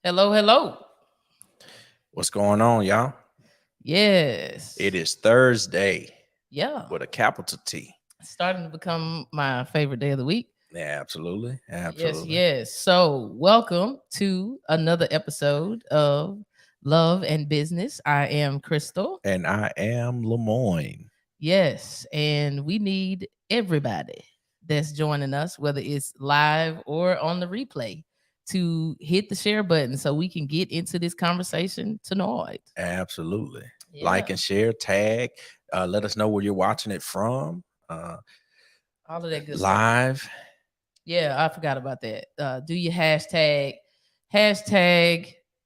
Hello, hello. What's going on, y'all? Yes. It is Thursday Yeah. with a capital T. It's starting to become my favorite day of the week. Yeah, absolutely. Yes, Absolutely. yes. So, welcome to another episode of Love and Business. I am Crystal. And I am Lemoyne. Yes, and we need everybody that's joining us, whether it's live or on the replay, to hit the share button so we can get into this conversation tonight. Absolutely. Yeah. Like and share, tag. Let us know where you're watching it from. All of that good stuff. Live. Yeah, I forgot about that. Do your hashtag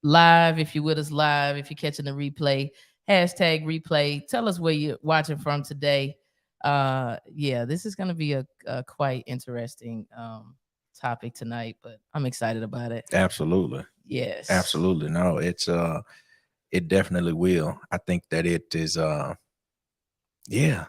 live if you're with us live, if you're catching the replay, hashtag replay. Tell us where you're watching from today. Yeah, this is gonna be a quite interesting topic tonight, but I'm excited about it. Absolutely. Yes. Absolutely. No, it definitely will. I think that it is yeah,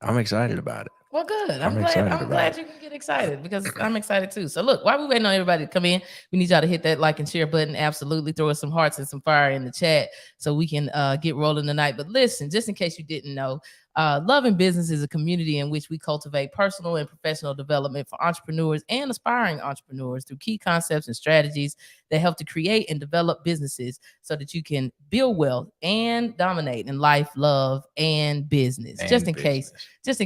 I'm excited about it. Well, good. I'm I'm excited glad about you can get excited because I'm excited too. So look, while we waiting on everybody to come in, we need y'all to hit that like and share button. Absolutely. Throw us some hearts and some fire in the chat so we can get rolling tonight. But listen, just in case you didn't know, Love and Business is a community in which we cultivate personal and professional development for entrepreneurs and aspiring entrepreneurs through key concepts and strategies that help to create and develop businesses so that you can build wealth and dominate in life, love, and business. And just in business.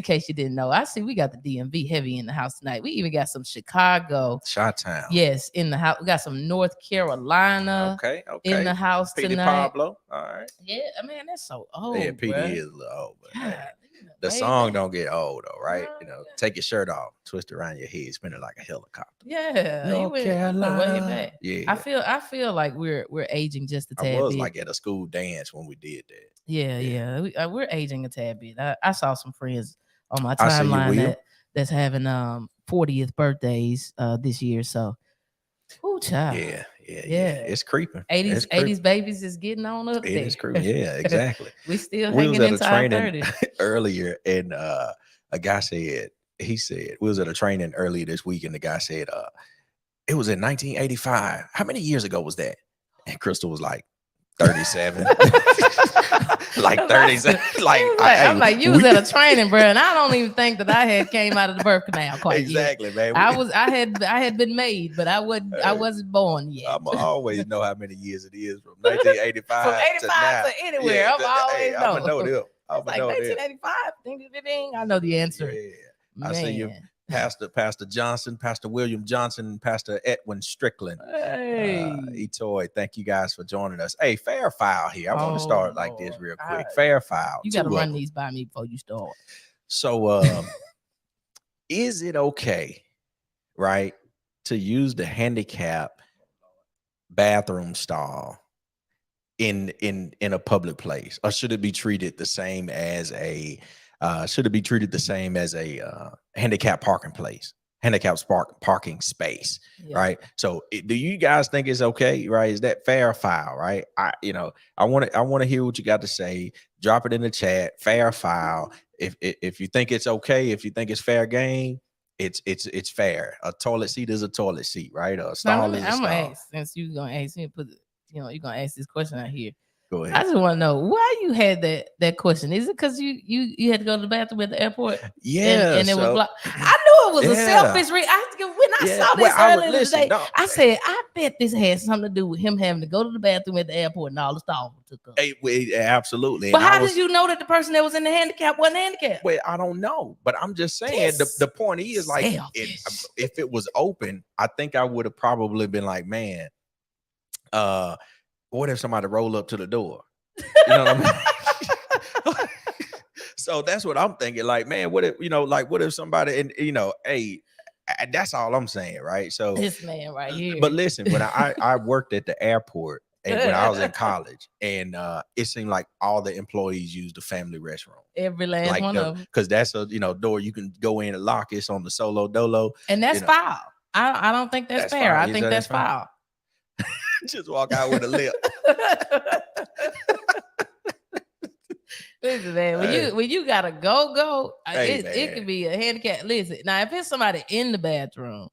case you didn't know, I see we got the DMV heavy in the house tonight. We even got some Chicago, Chi-Town. yes, in the house. We got some North Carolina, Okay. in the house P.D. tonight. Pablo. All right. Yeah, I mean that's so old. Yeah, PD bruh. is a little old, but God, hey, the way song back. don't get old though, right? No, You know, yeah. take your shirt off, twist it around your head, spin it like a helicopter. Yeah, you North went way Carolina. back. Yeah, I feel like we're aging just a I tad was bit. like at a school dance when we did that. Yeah. We're aging a tad bit. I saw some friends on my I see you, timeline Will. that's having 40th birthdays this year. So, ooh, child. Yeah. Yeah. It's creeping. 80s It's creeping. 80s babies is getting on up It there. is creeping. Yeah, exactly. We still We was hanging at a into our training 30s. earlier, and a guy said, we was at a training earlier this week, and the guy said, it was in 1985. How many years ago was that? And Crystal was like, 37. Like 37. I'm like, you was at a training, bro, and I don't even think that I had came out of the birth canal quite exactly, yet. man. I had been made, but I wasn't born yet. I'm always know how many years it is from 1985 from 85 to now. to anywhere. I'm always know. I'm gonna know them. I'm like know 1985. Ding, ding, ding. I know the answer. Yeah. I see you, Pastor Johnson, Pastor William Johnson, Pastor Edwin Strickland. Hey, Etoy, thank you guys for joining us. Hey, fair file here. I want to start like this real quick. Fair file. You got to run these by me before you start. So, is it okay, right, to use the handicap bathroom stall in a public place, or should it be treated the same as a handicap parking place, handicap parking space? Yeah. Right? So do you guys think it's okay? Right? Is that fair file? Right? I want to hear what you got to say. Drop it in the chat. Fair file. If you think it's okay, if you think it's fair game, it's fair. A toilet seat is a toilet seat, right? A stall is a stall. I'm gonna ask, since you're gonna ask me, you're gonna ask this question out here. Go ahead. I just want to know why you had that question. Is it because you had to go to the bathroom at the airport? Yeah, and it was blocked. I knew it was a selfish reason. When I Yeah, saw this well, earlier listen, today. no, I said, I bet this has something to do with him having to go to the bathroom at the airport and all the stalls took up. absolutely. But And how did you know that the person that was in the handicap wasn't handicapped? Well, I don't know, but I'm just saying the point is like if it was open, I think I would have probably been like, man, what if somebody roll up to the door? You know what I mean? So that's what I'm thinking. Like, man, what if what if somebody and hey, that's all I'm saying, right? So this man right here. But listen, when I worked at the airport and when I was in college, and it seemed like all the employees used the family restroom. Every last one of them. Because that's a door you can go in and lock. It's on the solo dolo. And that's foul. I don't think that's fair. I think that's foul. Just walk out with a lip. Listen, man, when you gotta go, it could be a handicap. Listen, now if it's somebody in the bathroom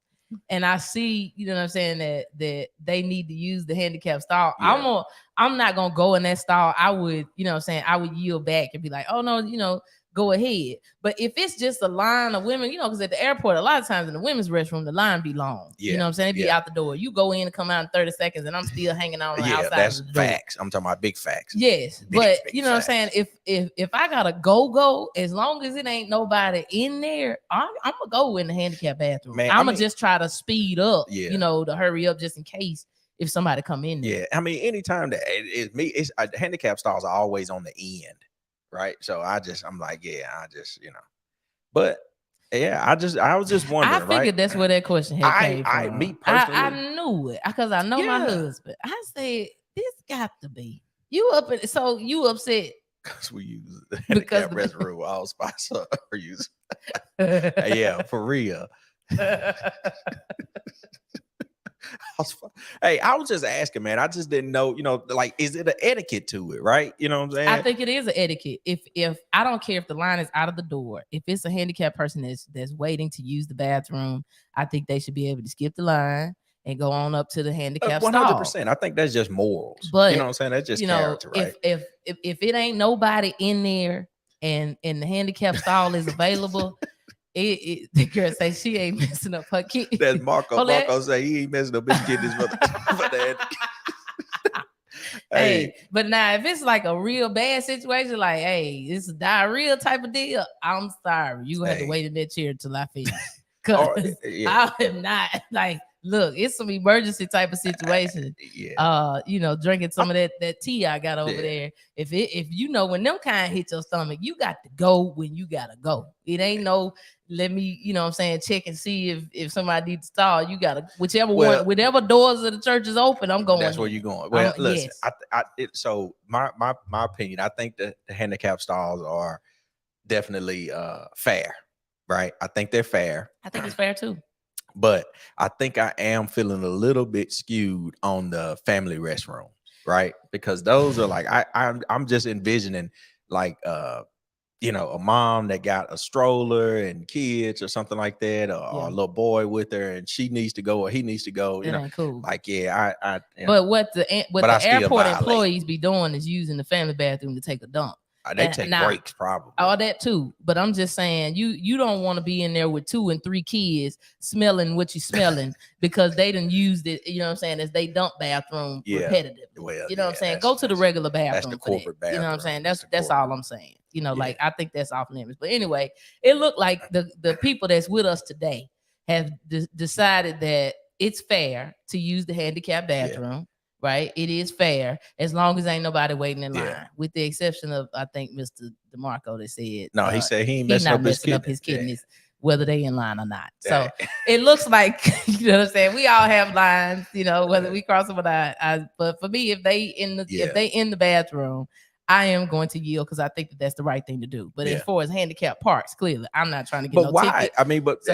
and I see, you know what I'm saying, that they need to use the handicap stall, I'm not gonna go in that stall. I would, you know what I'm saying, I would yield back and be like, oh no, go ahead. But if it's just a line of women, because at the airport, a lot of times in the women's restroom, the line be long. You know what I'm saying? It be out the door. You go in and come out in 30 seconds, and I'm still hanging out on the outside. That's of the door. facts. I'm talking about big facts. Yes, but you know what I'm saying? If I gotta go, as long as it ain't nobody in there, I'm gonna go in the handicap bathroom. Man, I'm gonna just try to speed up, to hurry up just in case if somebody come in there. Yeah, I mean, anytime that it's handicap stalls are always on the end. Right. So I'm like, but yeah, I was just wondering. I figured that's where that question came from. Me personally, I knew it because I know my husband. I said, this got to be you up. So you upset because we use the handicap restroom all spots are used. Yeah, for real. Hey, I was just asking, man. I just didn't know, like, is it an etiquette to it, right? You know what I'm saying? I think it is an etiquette. If I don't care if the line is out of the door, if it's a handicapped person that's waiting to use the bathroom, I think they should be able to skip the line and go on up to the handicap 100%. I think that's just morals. But you know what I'm saying? That's just character, right? If it ain't nobody in there and the handicap stall is available. The girl say she ain't messing up her kid. That's Marco. Marco say he ain't messing up his kidneys for that. Hey, but now if it's like a real bad situation, like it's a diarrhea type of deal, I'm sorry, you have to wait in that chair till I finish. Cause I am not like. Look, it's some emergency type of situation. Drinking some of that tea I got over there. If when them kind hit your stomach, you got to go when you gotta go. It ain't no let me, check and see if somebody needs to stall. You gotta whatever doors of the church is open, I'm going. That's where you're going. Well, listen, so my opinion, I think the handicap stalls are definitely fair, right? I think they're fair. I think it's fair too. But I think I am feeling a little bit skewed on the family restroom, right? Because those are like I'm just envisioning like a mom that got a stroller and kids or something like that, or a little boy with her, and she needs to go or he needs to go. Ain't cool. Like But what the airport employees be doing is using the family bathroom to take a dump. They take breaks probably. All that too. But I'm just saying you don't want to be in there with 2 and 3 kids smelling what you smelling because they done used it, you know what I'm saying, as they dump bathroom repetitively. Well, you know what I'm saying? Go to the regular bathroom. That's the corporate bathroom. You know what I'm saying? That's all I'm saying. Like I think that's off limits. But anyway, it looked like the people that's with us today have decided that it's fair to use the handicapped bathroom. Right, it is fair as long as ain't nobody waiting in line, with the exception of I think Mr. DeMarco that said no. He said he ain't messing up his kidneys, whether they in line or not. So it looks like you know what I'm saying. We all have lines, whether we cross them or not. But for me, if they in the bathroom, I am going to yield because I think that's the right thing to do. But as far as handicap parks, clearly, I'm not trying to get ticket. I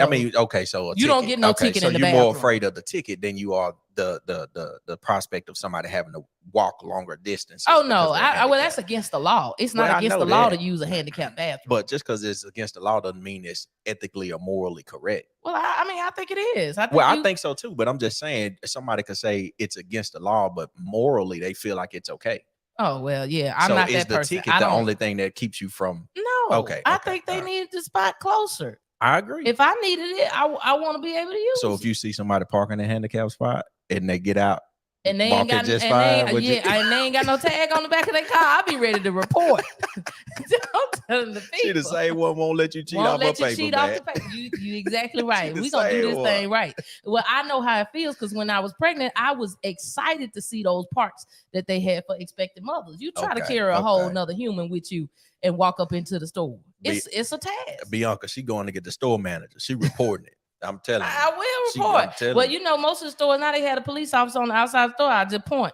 mean, okay, so you don't get no ticket in the bathroom. You're more afraid of the ticket than you are the prospect of somebody having to walk longer distances. Oh no, that's against the law. It's not against the law to use a handicapped bathroom. But just because it's against the law doesn't mean it's ethically or morally correct. Well, I think it is. I think so too. But I'm just saying, somebody could say it's against the law, but morally they feel like it's okay. Oh well, yeah. I'm not that person. So is the ticket the only thing that keeps you from? No. Okay. I think they need the spot closer. I agree. If I needed it, I want to be able to use So it. if you see somebody parking in a handicap spot and they get out, And they ain't got, just and they, fine, yeah, and they ain't got no tag on the back of their car, I'll be ready to report. I'm telling the people. She the same one won't let you cheat off her paper, off the paper. You exactly right. We gonna do this one. thing right. Well, I know how it feels because when I was pregnant, I was excited to see those parks that they had for expecting mothers. You try to carry a whole nother human with you and walk up into the store. It's a task. Bianca, she going to get the store manager. She reporting it. I'm telling you. I will report. Well, you know, most of the stores now they had a police officer on the outside the store. I just point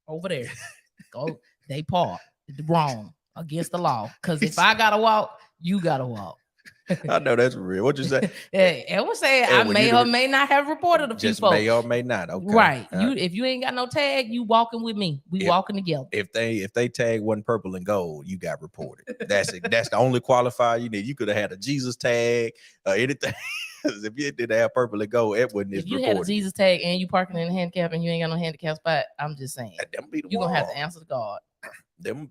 over there. Go. They park wrong against the law. Because if I gotta walk, you gotta walk. I know that's real. What you say? I would say I may or may not have reported a few folks. May or may not. Okay. Right. If you ain't got no tag, you walking with me. We walking together. If they tag one purple and gold, you got reported. That's it. That's the only qualifier you need. You could have had a Jesus tag or anything. If you didn't have purple and gold, it wouldn't. If you had a Jesus tag and you parking in a handicap and you ain't got no handicap spot, I'm just saying you're gonna have to answer the guard. Them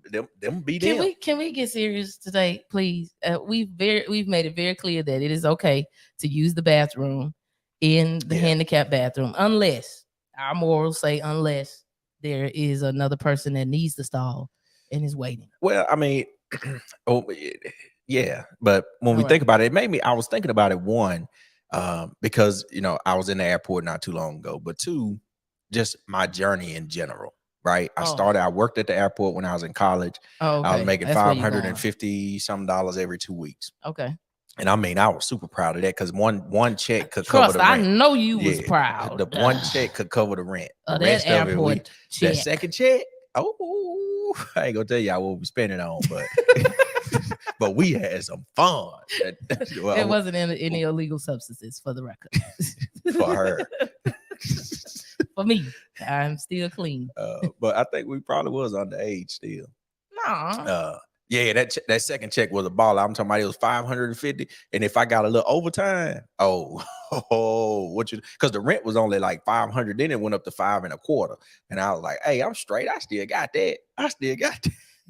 be them. Can we get serious today, please? We've made it very clear that it is okay to use the bathroom in the handicap bathroom, unless our morals say unless there is another person that needs the stall and is waiting. Well, I mean, yeah, but when we think about it, I was thinking about it one, because I was in the airport not too long ago, but two, just my journey in general. Right. I worked at the airport when I was in college. I was making $550 some every 2 weeks. Okay. And I mean, I was super proud of that because one check could cover the rent. I know you was proud. The one check could cover the rent. The rest of it, that second check, I ain't gonna tell y'all what we spending on, but but we had some fun. It wasn't any illegal substances, for the record. For her. For me, I'm still clean. But I think we probably was underage still. No. Yeah, that second check was a ball. I'm talking about it was $550, and if I got a little overtime, because the rent was only like $500, then it went up to $525, and I was like, hey, I'm straight. I still got that.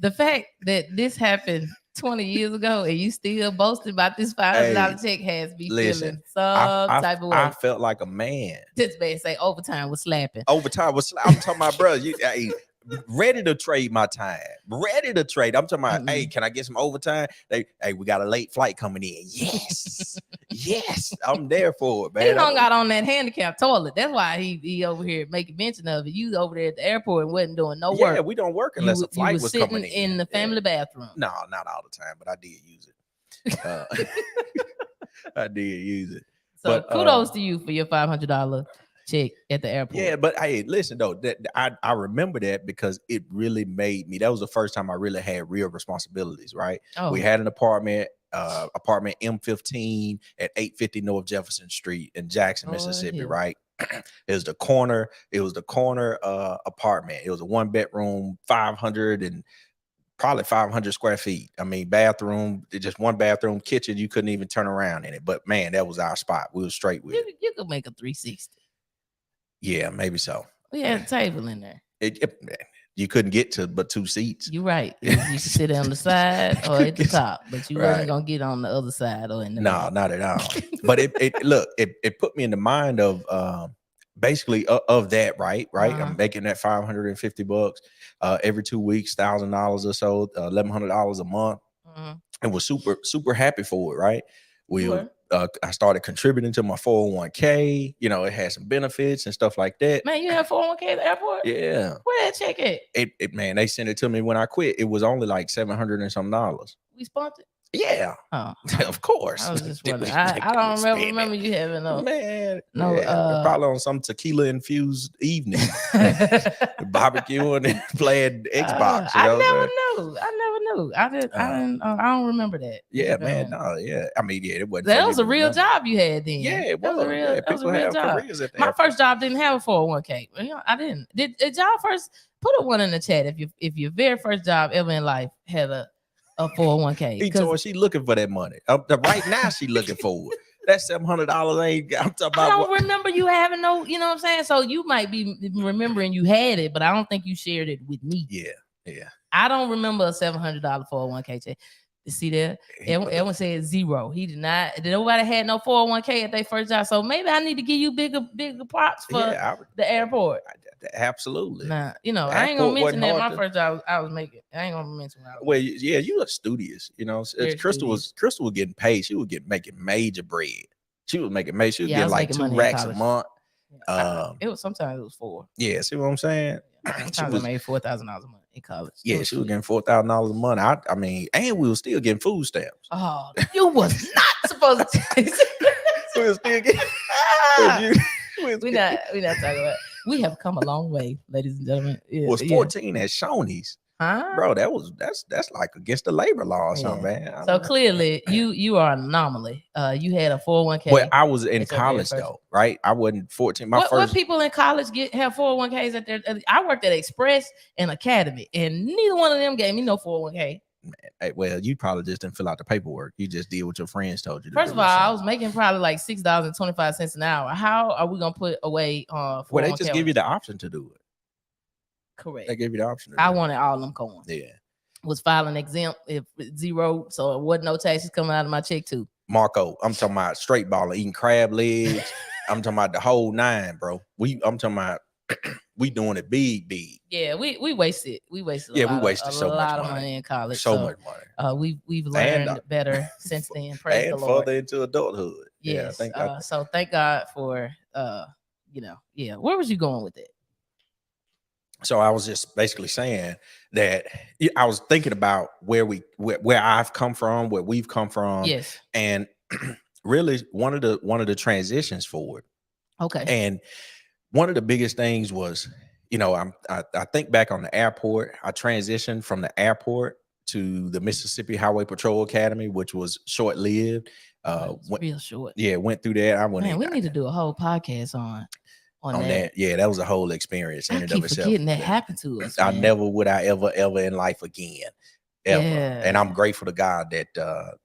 The fact that this happened 20 years ago and you still boasting about this $500 check has me feeling some type of way. I felt like a man. This man say overtime was slapping. I'm talking about, bro, ready to trade my time. Ready to trade. I'm talking about, hey, can I get some overtime? Hey, we got a late flight coming in. Yes. Yes. I'm there for it, man. He hung out on that handicap toilet. That's why he over here making mention of it. You over there at the airport and wasn't doing no work. Yeah, we don't work unless a flight was coming in the family bathroom. No, not all the time, but I did use it. I did use it. So kudos to you for your $500 check at the airport. Yeah, but hey, listen though, that I remember that because it really made me. That was the first time I really had real responsibilities. Right, we had an apartment E15 at 850 North Jefferson Street in Jackson, Mississippi. Right, it was the corner apartment. It was a 1-bedroom, 500 square feet. I mean, bathroom, just one bathroom, kitchen. You couldn't even turn around in it. But man, that was our spot. We were straight with it. You could make a 360. Yeah, maybe so. We had a table in there. You couldn't get to but 2 seats. You're right. You could sit on the side or at the top, but you wasn't gonna get on the other side or in the middle. Not at all. But it put me in the mind of basically of that, right? I'm making that $550 every 2 weeks, $1,000 or so, $1,100 a month, and was super happy for it, right? I started contributing to my 401k. It had some benefits and stuff like that. Man, you have 401k at the airport? Yeah. Where that check at? Man, they sent it to me when I quit. It was only like $700 and some. We sponsored? Yeah. Oh, of course. I was just wondering. I don't remember you having probably on some tequila infused evening, barbecuing and playing Xbox. I never knew. I don't remember that. Yeah, man. No, yeah. I mean, yeah, it wasn't. That was a real job you had then. Yeah, it was. That was a real job. My first job didn't have a 401k. I didn't. Did y'all first put a one in the chat if your very first job ever in life had a 401k? He told her she looking for that money. Right now, she looking for it. That $700 ain't. I'm talking about. I don't remember you having no. You know what I'm saying? So you might be remembering you had it, but I don't think you shared it with me. Yeah. I don't remember a $700 401k check. You see there? Everyone said 0. He did not. Nobody had no 401k at their first job. So maybe I need to give you bigger props for the airport. Absolutely. Nah, I ain't gonna mention that my first job I was making. I ain't gonna mention what I was making. Yeah, you were studious. Crystal was getting paid. She was making major bread. She was making major. She was getting like 2 racks a month. It was sometimes it was 4. Yeah, see what I'm saying? Sometimes I made $4,000 a month in college. Yeah, she was getting $4,000 a month. I mean, and we were still getting food stamps. Oh, you was not supposed to. We were still getting. We not talking about. We have come a long way, ladies and gentlemen. Was 14 at Shoney's. Huh? Bro, that's like against the labor law or something, man. So clearly you are an anomaly. You had a 401k. Well, I was in college though, right? I wasn't 14. What people in college have 401ks at their? I worked at Express and Academy, and neither one of them gave me no 401k. Hey, well, you probably just didn't fill out the paperwork. You just did what your friends told you to First of all, I was making probably like $6.25 an hour. How are we gonna put away 401k? Well, they just give you the option to do it. Correct. They gave you the option. I wanted all them coins. Yeah. Was filing exempt if 0, so it wasn't no taxes coming out of my check too. Marco, I'm talking about straight baller, eating crab legs. I'm talking about the whole 9, bro. I'm talking about we doing it big. Yeah, we wasted. We wasted. Yeah, we wasted so much money in college. So much money. We've learned better since then. Praise the Lord. And further into adulthood. Yes. Yeah, so thank God for yeah. Where was you going with it? So I was just basically saying that I was thinking about where I've come from, where we've come from. Yes. And really one of the transitions forward. Okay. And one of the biggest things was, I think back on the airport. I transitioned from the airport to the Mississippi Highway Patrol Academy, which was short-lived. Real short. Yeah, went through that. We need to do a whole podcast on that. Yeah, that was a whole experience in and of itself. Forgetting that happened to us. I never would ever in life again. Ever. Yeah. And I'm grateful to God that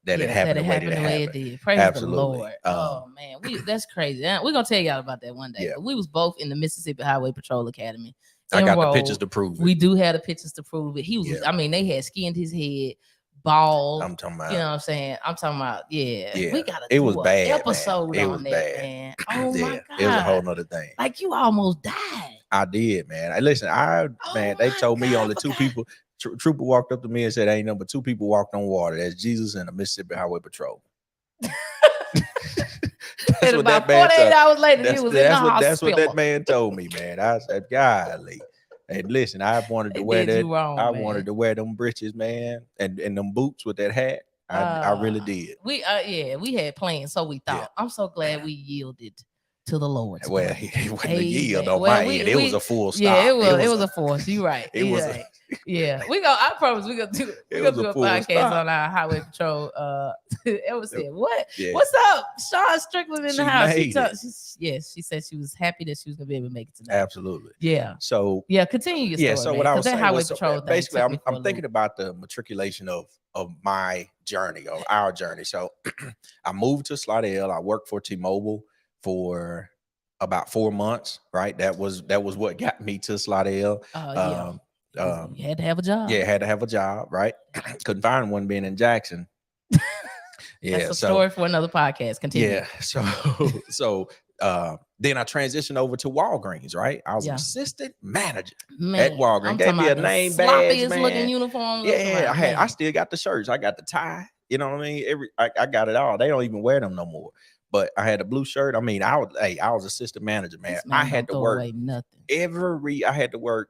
it happened the way it did. Praise the Lord. Oh man, that's crazy. We're gonna tell y'all about that one day. Yeah. But we was both in the Mississippi Highway Patrol Academy. I got the pictures to prove it. We do have the pictures to prove it. He was, I mean, they had skinned his head, bald. I'm talking about. You know what I'm saying? I'm talking about, yeah. We gotta do was bad, episode man. It on was that, bad. man. Oh my God. It was a whole nother thing. Like you almost died. I did, man. Listen, they told me only 2 people. Trooper walked up to me and said, "Ain't number 2 people walked on water. That's Jesus and the Mississippi Highway Patrol." And about 48 hours later, he was in the hospital. That's what that man told me, man. I said, "Golly." And listen, I wanted to wear that. Wanted to wear them breeches, man, and them boots with that hat. I really did. We had plans, so we thought. Yeah. I'm so glad we yielded to the Lord. Well, he wasn't a yield on my end. It was a full stop. Yeah, it was a force. You're right. Yeah. I promise we're gonna do a podcast on our highway patrol. Ever said what? Yeah. What's up? Sean Strickland in the house. She said she was happy that she was gonna be able to make it tonight. Absolutely. Yeah. So continue your story. Yeah. So what I was saying highway was, patrol basically, I'm thinking about the matriculation of my journey, of our journey. So I moved to Slidell. I worked for T-Mobile for about 4 months. Right. That was what got me to Slidell. You had to have a job. Yeah, had to have a job, right? Couldn't find one being in Jackson. Yeah, that's a story for another podcast. Continue. Yeah, so then I transitioned over to Walgreens, right? I was assistant manager at Walgreens. Gave me a name badge, man. Looking uniform. Yeah, I still got the shirts. I got the tie. You know what I mean? I got it all. They don't even wear them no more. But I had a blue shirt. I mean, I was assistant manager, man. I had to work I had to work.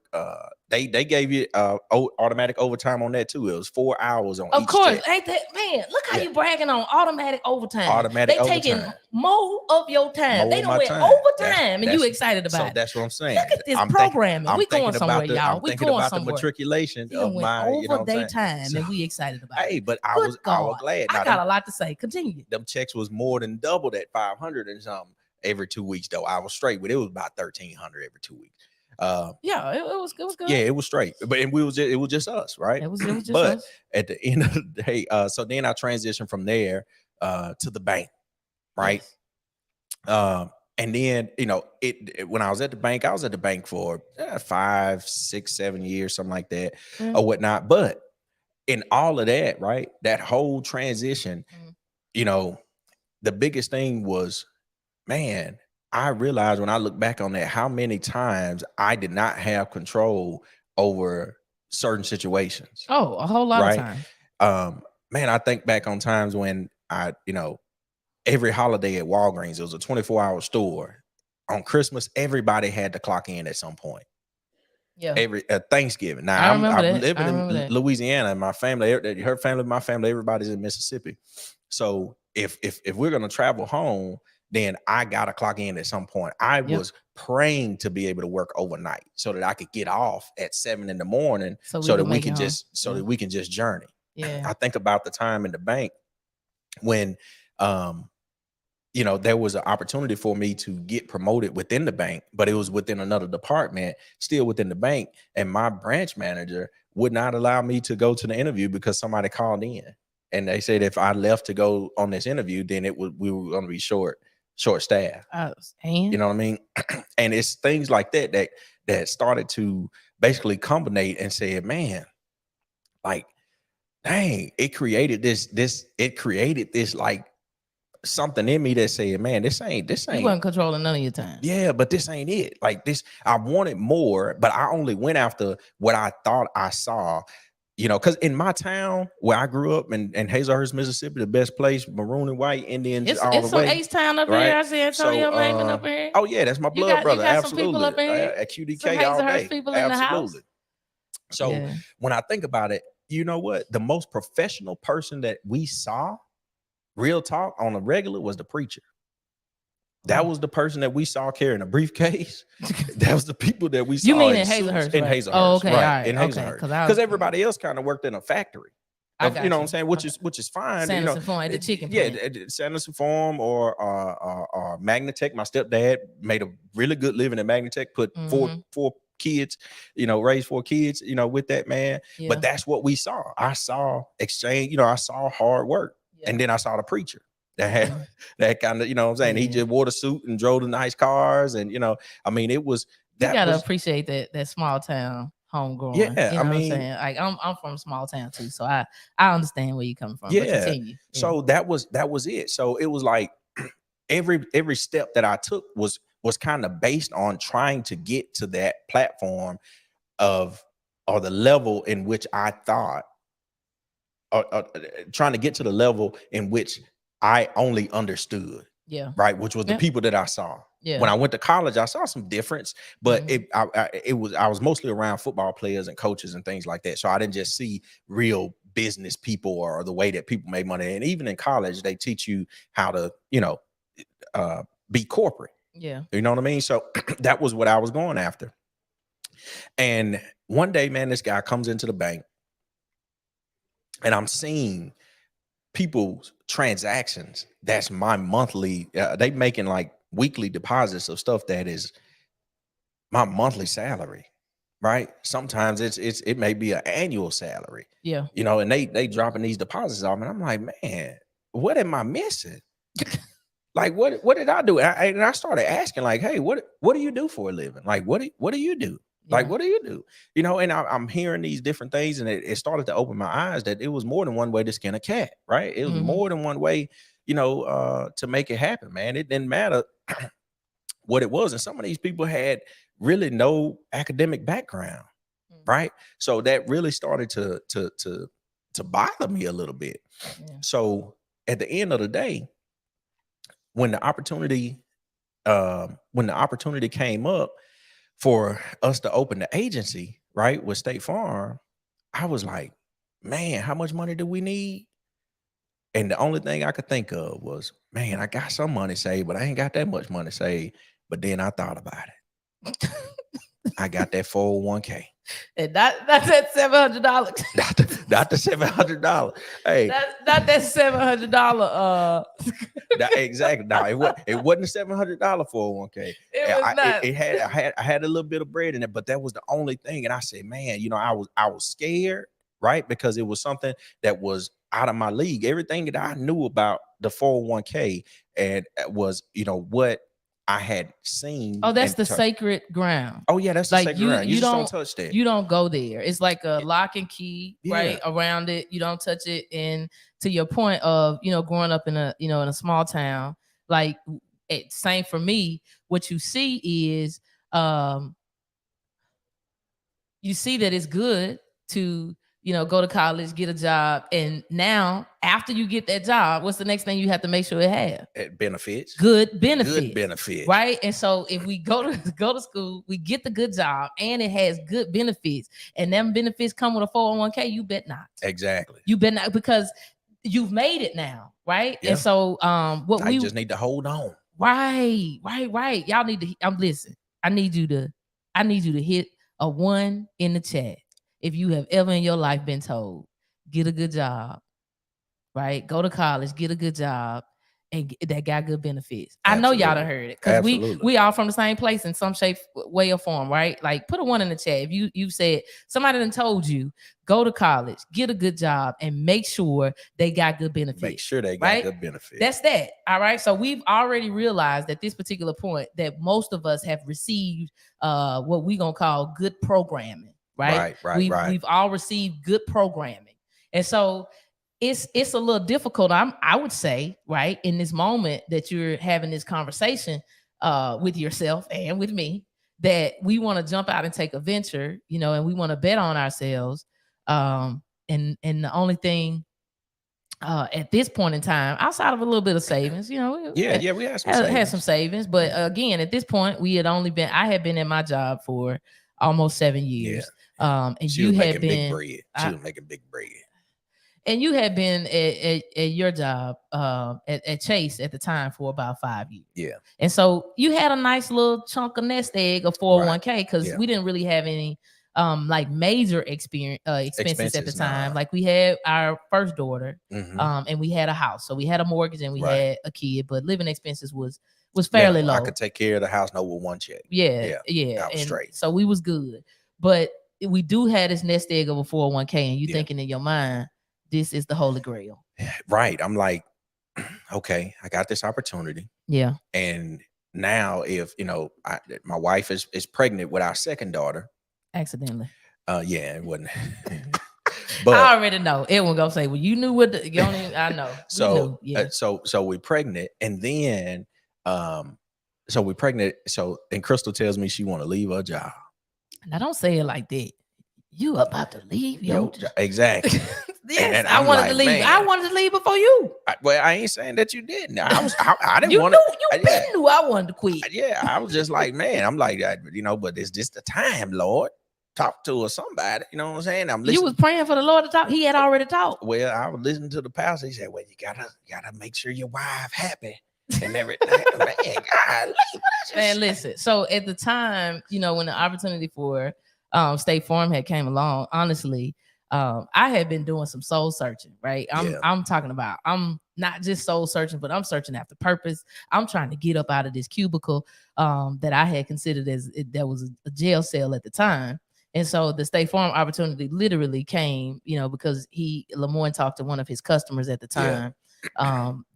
They gave you automatic overtime on that too. It was 4 hours on. Of course, ain't that, man? Look how you bragging on automatic overtime. They taking more of your time. They don't wear overtime, and you excited about it. So that's what I'm saying. Look at this programming. We going somewhere, y'all. We going somewhere. The matriculation of my over daytime, and we excited about it. Hey, but I was glad. I got a lot to say. Continue. Them checks was more than double that 500 and something every 2 weeks though. I was straight with it. Was about 1,300 every 2 weeks. It was good. Yeah, it was straight, but it was just us, right? It was just but us. At the end of the day, so then I transitioned from there to the bank, right? Yes. And then when I was at the bank for 5, 6, 7 years, something like that, or whatnot. But in all of that, right? That whole transition, Mhm. you know, the biggest thing was, man, I realized when I look back on that, how many times I did not have control over certain situations, Oh, a whole lot of right? times. Um, man, I think back on times when every holiday at Walgreens, it was a 24-hour store. On Christmas, everybody had to clock in at some point. Yeah, Every Thanksgiving. Now I I'm remember I'm that. I living in remember that. Louisiana, and my family, her family, my family, everybody's in Mississippi. So if we're gonna travel home, then I gotta clock in at some point. I Yep. was praying to be able to work overnight so that I could get off at 7 in the morning, So we so that could we make it can home. just so Yeah. that we can just journey. Yeah. I think about the time in the bank when there was an opportunity for me to get promoted within the bank, but it was within another department, still within the bank. And my branch manager would not allow me to go to the interview because somebody called in. And they said if I left to go on this interview, then we were going to be short staff. You And know what I mean? And it's things like that started to basically combine and say, man, like, dang, it created this like something in me that said, man, this ain't you wasn't controlling none of your time. yeah, but this ain't it. Like this, I wanted more, but I only went after what I thought I saw. Because in my town where I grew up in Hazelhurst, Mississippi, the best place, maroon and white Indians all the It's some way, H Town up right? here. I see Antonio Maven up here. Oh yeah, that's my blood You brother, got some people absolutely. up in here. At Some QDK all Hazelhurst day, people in the house. absolutely. So Yeah. when I think about it, you know what? The most professional person that we saw, real talk, on a regular was the preacher. That was the person that we saw carrying a briefcase. That was the people that we saw. You mean in in Hazelhurst, in right? Hazelhurst, Oh, okay, right? all right, In okay. Hazelhurst, Because because everybody else kind of worked in a factory. I got You know what you. I'm saying? Which is fine. Sanderson Farm at the chicken Yeah, plant. Sanderson Farm or Magnatech. My stepdad made a really good living at Magnatech. Put four kids, raised 4 kids, with that man. Yeah. But that's what we saw. I saw exchange. I saw hard work, and then I saw the preacher that had that kind of, what I'm saying. He just wore the suit and drove the nice cars, and I mean, it was you gotta appreciate that small town homegrown. Yeah, you know what I'm saying? Like I'm from a small town too, so I understand where you're coming from. But continue. So that was it. So it was like every step that I took was kind of based on trying to get to that platform or the level in which I thought, or trying to get to the level in which I only understood. Yeah. Right. Which was the people that I saw. Yeah. When I went to college, I saw some difference, but I was mostly around football players and coaches and things like that. So I didn't just see real business people or the way that people make money. And even in college, they teach you how to, be corporate. Yeah. You know what I mean? So that was what I was going after. And one day, man, this guy comes into the bank, and I'm seeing people's transactions. That's my monthly. They making like weekly deposits of stuff that is my monthly salary, right? Sometimes it may be an annual salary. Yeah. And they dropping these deposits off, and I'm like, man, what am I missing? Like, what did I do? And I started asking, like, hey, what do you do for a living? Like, what do you do? Like, what do you do? And I'm hearing these different things, and it started to open my eyes that it was more than one way to skin a cat, right? It was more than one way, to make it happen, man. It didn't matter what it was. And some of these people had really no academic background, right? So that really started to bother me a little bit. Yeah. So at the end of the day, when the opportunity came up for us to open the agency, right, with State Farm, I was like, man, how much money do we need? And the only thing I could think of was, man, I got some money saved, but I ain't got that much money saved. But then I thought about it. I got that 401k. And that's that $700. Not the $700. Hey, not that $700. Exactly. No, it wasn't a $700 401k. It was not. I had a little bit of bread in it, but that was the only thing. And I said, man, I was scared, right? Because it was something that was out of my league. Everything that I knew about the 401k and was, what I had seen. Oh, that's the sacred ground. Oh yeah, that's the Like sacred ground. You just don't touch that. You don't go there. It's like a lock and key, right, Yeah. around it. You don't touch it. And to your point of, growing up in a small town, like same for me. What you see is, you see that it's good to, go to college, get a job, and now after you get that job, what's the next thing you have to make sure it have? Benefits. Good benefits. Good benefits. Right. And so if we go to school, we get the good job and it has good benefits, and them benefits come with a 401k, you bet not. Exactly. You bet not, because you've made it now, right? Yeah. And so we just need to hold on. Right. Y'all need to listen. I need you to hit a 1 in the chat if you have ever in your life been told, get a good job, right? Go to college, get a good job, and that got good benefits. Absolutely. I know y'all done heard it, because we all from the same place in some shape, way, or form, right? Like, put a 1 in the chat if you said somebody done told you, go to college, get a good job, and make sure they got good benefits. Make sure they got good benefits. That's that. All right. So we've already realized at this particular point that most of us have received what we gonna call good programming. Right. We've all received good programming, and so it's a little difficult. I would say, right, in this moment that you're having this conversation with yourself and with me, that we want to jump out and take a venture, and we want to bet on ourselves. And the only thing at this point in time, outside of a little bit of savings, we had some savings, but again, at this point, I had been in my job for almost 7 years. And you had been big bread. She was making big bread. And you had been at your job at Chase at the time for about 5 years. Yeah. And so you had a nice little chunk of nest egg of 401k, because we didn't really have any like major expenses at the time. Like, we had our first daughter, and we had a house. So we had a mortgage and we had a kid, but living expenses was fairly low. I could take care of the house with 1 check. Yeah. I was straight. So we was good. But we do have this nest egg of a 401k, and you thinking in your mind, this is the holy grail. Right. I'm like, okay, I got this opportunity. Yeah. And now if, my wife is pregnant with our second daughter. Accidentally. Yeah, it wasn't. But I already know. It was gonna say, well, you knew what I know. So so we're pregnant, and then so we're pregnant. So, and Crystal tells me she want to leave her job. Now don't say it like that. You about to leave your job. Exactly. Yes, and I wanted to leave. Man, I wanted to leave before you. I ain't saying that you didn't. I didn't want to. You knew I wanted to quit. Yeah, I was just like, man, I'm like, but it's just the time, Lord. Talk to or somebody. You know what I'm saying? I'm listening. You was praying for the Lord to talk. He had already talked. Well, I was listening to the pastor. He said, well, you gotta make sure your wife happy and everything. Man, listen. So at the time, when the opportunity for State Farm had came along, honestly, I had been doing some soul searching, right? I'm talking about, I'm not just soul searching, but I'm searching after purpose. I'm trying to get up out of this cubicle that I had considered that was a jail cell at the time. And so the State Farm opportunity literally came, because Lemoyne talked to one of his customers at the time.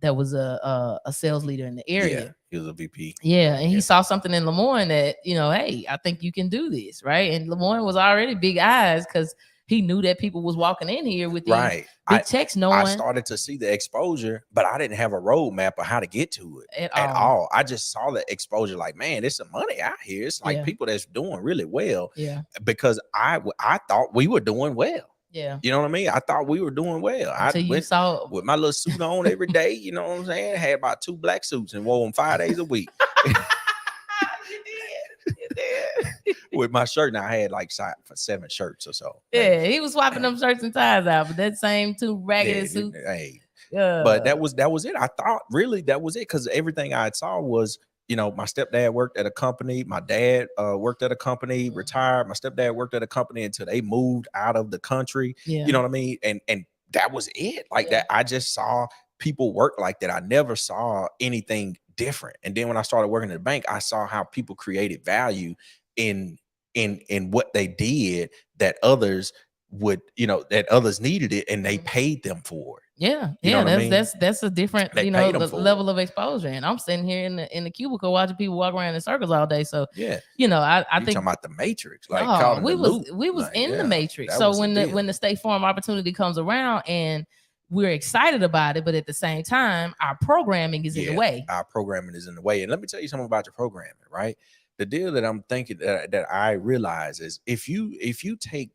That was a sales leader in the area. Yeah, he was a VP. Yeah, and he saw something in Lemoyne that, hey, I think you can do this, right? And Lemoyne was already big eyes, because he knew that people was walking in here with these big checks. I started to see the exposure, but I didn't have a roadmap of how to get to it at all. I just saw the exposure, like, man, there's some money out here. It's like people that's doing really well. Yeah, because I thought we were doing well. Yeah. You know what I mean? I thought we were doing well. Until I went with my little suit on every day. You know what I'm saying? I had about 2 black suits and wore them 5 days a week. With my shirt. Now I had like 7 shirts or so. Yeah, he was swapping them shirts and ties out, but that same 2 raggedy suits. Hey. But that was it. I thought really that was it, because everything I saw was, my stepdad worked at a company. My dad worked at a company, retired. My stepdad worked at a company until they moved out of the country. Yeah. You know what I mean? And that was it. Like that. I just saw people work like that. I never saw anything different. And then when I started working at the bank, I saw how people created value in what they did that others would, that others needed it and they paid them for it. Yeah, You know what I mean? That's a different, They paid them for level of exposure. And I'm sitting here in the cubicle watching people walk around in circles all day. So Yeah. I You think talking about the Matrix, like caught in the loop. we was Like, in the yeah, Matrix. that So was the deal. when the State Farm opportunity comes around and we're excited about it, but at the same time, our programming is in the way. Our programming is in the way. And let me tell you something about your programming, right? The deal that I'm thinking that I realize is if you take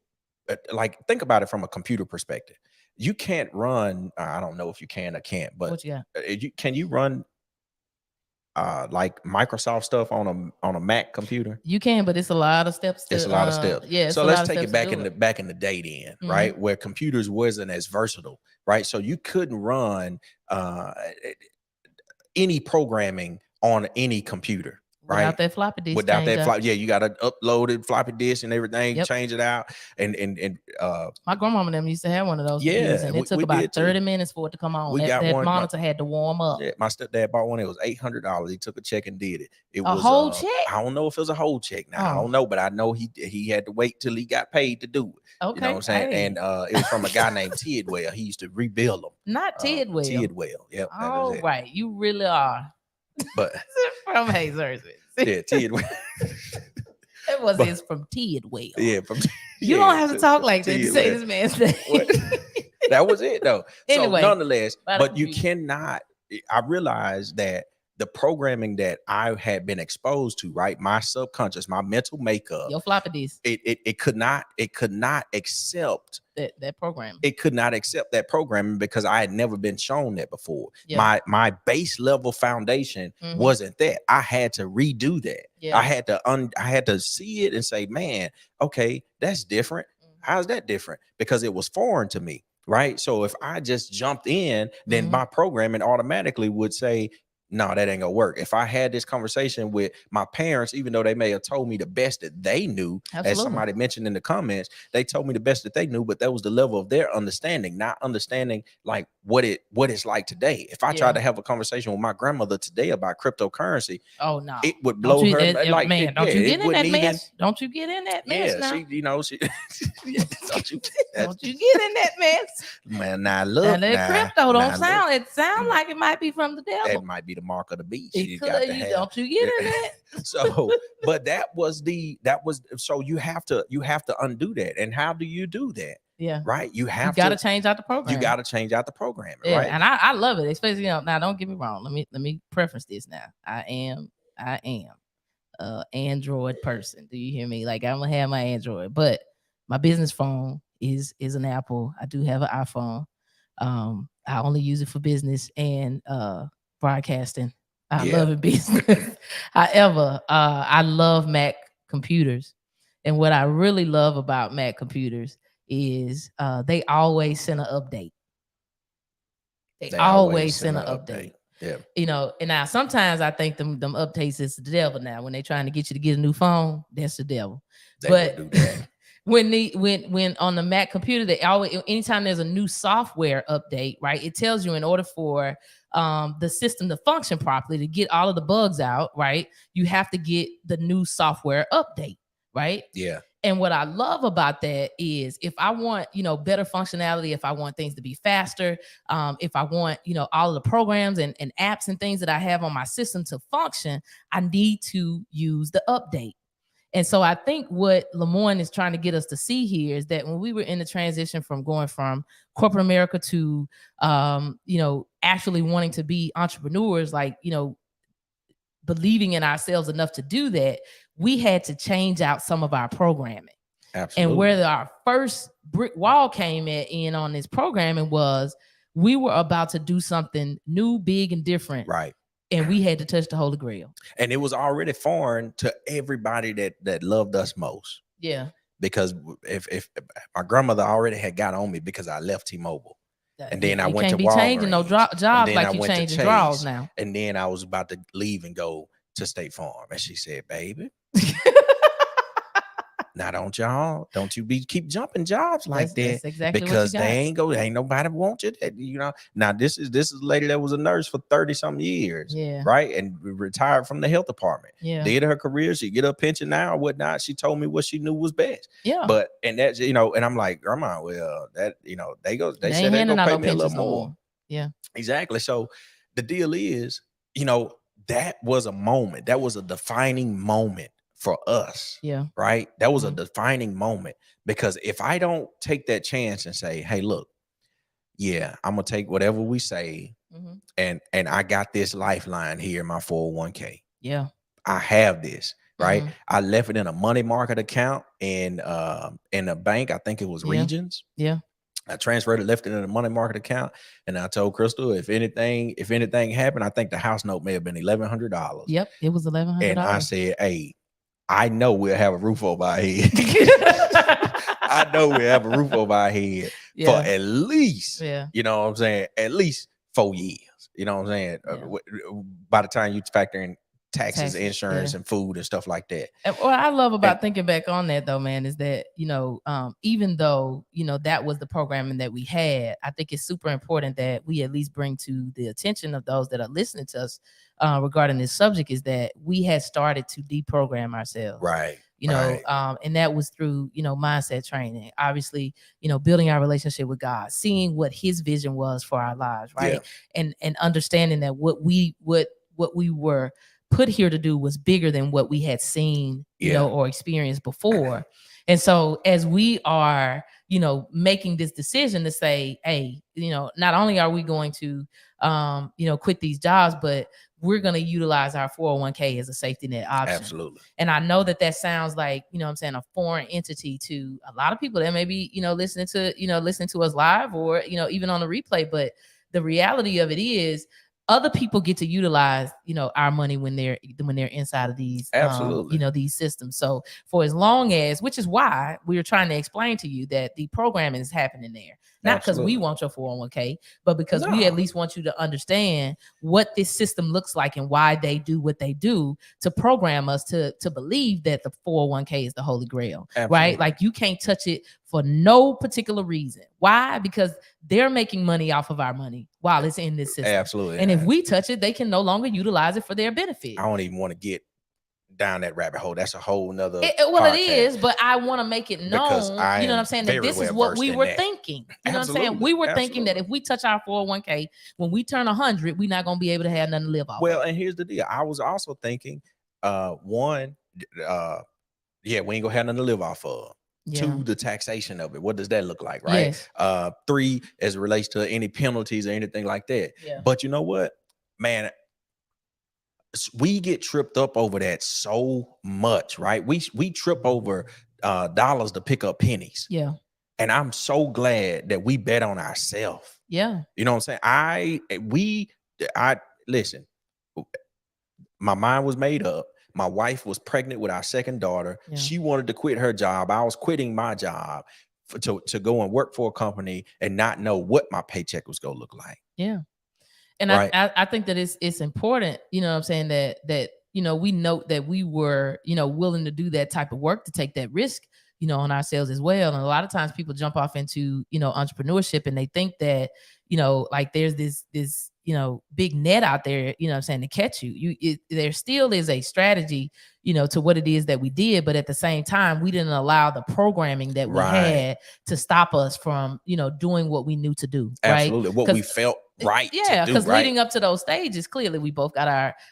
like think about it from a computer perspective, you can't run. I don't know if you can or can't, but What you got? Can you run like Microsoft stuff on a Mac computer? You can, but it's a lot of steps. It's a lot of steps. Yeah. So let's take it back in the day then, right? Mhm. Where computers wasn't as versatile, right? So you couldn't run any programming on any computer. Right. Without that floppy disk. Without that floppy, you got to upload it, floppy disk and everything, Yep. change it out. And my grandmama and them used to have one of those. Yeah, and it took about 30 minutes for it to come on. That monitor had to warm up. Yeah, my stepdad bought one. It was $800. He took a check and did it. It was a whole check. I don't know if it was a whole check. Now I don't know, but I know he had to wait till he got paid to do it. Okay, you know what I'm saying? Hey. And it was from a guy named Tidwell. He used to rebuild them. Not Tidwell. Tidwell. Yep. All right, you really are. But from Hazers. Yeah, Tidwell. It was his from Tidwell. Yeah, you don't have to talk like that to say this man's name. That was it though. Anyway, so nonetheless, but you cannot. I realized that the programming that I had been exposed to, right, my subconscious, my mental makeup, your floppy disk, it could not accept that program. It could not accept that programming because I had never been shown that before. Yeah. My base level foundation wasn't that. I had to redo that. Yeah. I had to see it and say, man, okay, that's different. How's that different? Because it was foreign to me, right? So if I just jumped in, then my programming automatically would say, no, that ain't gonna work. If I had this conversation with my parents, even though they may have told me the best that they knew, as somebody mentioned in the comments, they told me the best that they knew, but that was the level of their understanding, not understanding like what it's like today. If I tried to have a conversation with my grandmother today about cryptocurrency, oh no, it would blow her like, man. Don't you get in that mess? Don't you get in that mess? Yeah, now? she don't you get in that mess? Man, now look, that crypto don't sound. It sounds like it might be from the devil. That might be the mark of the beast. Don't you get in that? So, but so you have to undo that. And how do you do that? Yeah, right. You got to change out the program. You got to change out the program. Yeah, right. And I love it, especially now. Don't get me wrong. Let me preference this now. I am Android person. Do you hear me? Like I'm gonna have my Android, but my business phone is an Apple. I do have an iPhone. I only use it for business and broadcasting. I love it business. However, I love Mac computers. And what I really love about Mac computers is they always send an update. They always send an update. Yeah. And now sometimes I think them updates is the devil now. When they're trying to get you to get a new phone, that's the devil. But do that. when on the Mac computer, they always, anytime there's a new software update, right, it tells you in order for the system to function properly, to get all of the bugs out, right, you have to get the new software update, right? Yeah. And what I love about that is if I want, better functionality, if I want things to be faster, if I want, all of the programs and apps and things that I have on my system to function, I need to use the update. And so I think what Lemoyne is trying to get us to see here is that when we were in the transition from going from corporate America to, actually wanting to be entrepreneurs, like, believing in ourselves enough to do that, we had to change out some of our programming. Absolutely. And where our first brick wall came in on this programming was we were about to do something new, big, and different. Right. And we had to touch the Holy Grail. And it was already foreign to everybody that loved us most. Yeah. Because if my grandmother already had got on me because I left T-Mobile. And then I went to Walgreens. You can't be changing no jobs like you changing draws now. And then I was about to leave and go to State Farm. And she said, baby, Now don't you keep jumping jobs like that, That's exactly what you because got. ain't nobody want you Now this is a lady that was a nurse for 30 some years, Yeah. right? And retired from the health department. Yeah. Did her career, she get her pension now or whatnot. She told me what she knew was best. Yeah. But and that's and I'm like, grandma, well, that they said ain't they handing gonna out pay no me a little pensions no more. more. Yeah. Exactly. So the deal is, that was a moment. That was a defining moment for us. Yeah. Right. That was a defining moment, because if I don't take that chance and say, hey, look, yeah, I'm gonna take whatever we say, and I got this lifeline here in my 401k. Yeah. I have this, right? I left it in a money market account in a bank. I think it was Regions. Yeah. I transferred it, left it in a money market account, and I told Crystal, if anything happened, I think the house note may have been $1,100. Yep, it was $1,100. And I said, hey, I know we'll have a roof over our head. I know we'll have a roof over our head for at least, you know what I'm saying, at least 4 years. You know what I'm saying? By the time you factor in taxes, insurance, and food and stuff like that. And what I love about thinking back on that, though, man, is that, even though, that was the programming that we had, I think it's super important that we at least bring to the attention of those that are listening to us regarding this subject, is that we had started to deprogram ourselves. Right. And that was through, mindset training, obviously, building our relationship with God, seeing what his vision was for our lives. Right. Yeah. And understanding that what we were put here to do was bigger than what we had seen, or experienced before. And so as we are, making this decision to say, hey, not only are we going to, quit these jobs, but we're going to utilize our 401k as a safety net option. Absolutely. And I know that sounds like, a foreign entity to a lot of people that may be, listening to us live or, even on the replay. But the reality of it is, other people get to utilize, our money when they're inside of these, these systems. So for as long as, which is why we are trying to explain to you that the programming is happening there, not because we want your 401k, but because we at least want you to understand what this system looks like and why they do what they do to program us to believe that the 401k is the holy grail. Absolutely. Right? Like you can't touch it for no particular reason. Why? Because they're making money off of our money while it's in this system. Absolutely. And if we touch it, they can no longer utilize it for their benefit. I don't even want to get down that rabbit hole. That's a whole nother it is, but I want to make it known, you know what I'm saying, that this is what we were thinking. You know what I'm saying? We were thinking that if we touch our 401k, when we turn 100, we're not going to be able to have nothing to live off. Well, and here's the deal. I was also thinking, we ain't gonna have nothing to live off of. Yeah. 2, the taxation of it. What does that look like, right? Yes. 3, as it relates to any penalties or anything like that. Yeah. But you know what, man, we get tripped up over that so much, right? We trip over dollars to pick up pennies. Yeah. And I'm so glad that we bet on ourselves. Yeah. You know what I'm saying? I listen, my mind was made up. My wife was pregnant with our second daughter. Yeah. She wanted to quit her job. I was quitting my job to go and work for a company and not know what my paycheck was going to look like. Yeah. And right. I think that it's important, you know what I'm saying, that we note that we were, willing to do that type of work, to take that risk, on ourselves as well. And a lot of times people jump off into, entrepreneurship, and they think that, like there's this, big net out there, you know what I'm saying, to catch you. There still is a strategy, to what it is that we did. But at the same time, we didn't allow the programming that we had to stop us from, doing what we knew to do. Absolutely. Right? What we felt right. Yeah. Because leading up to those stages, clearly we both got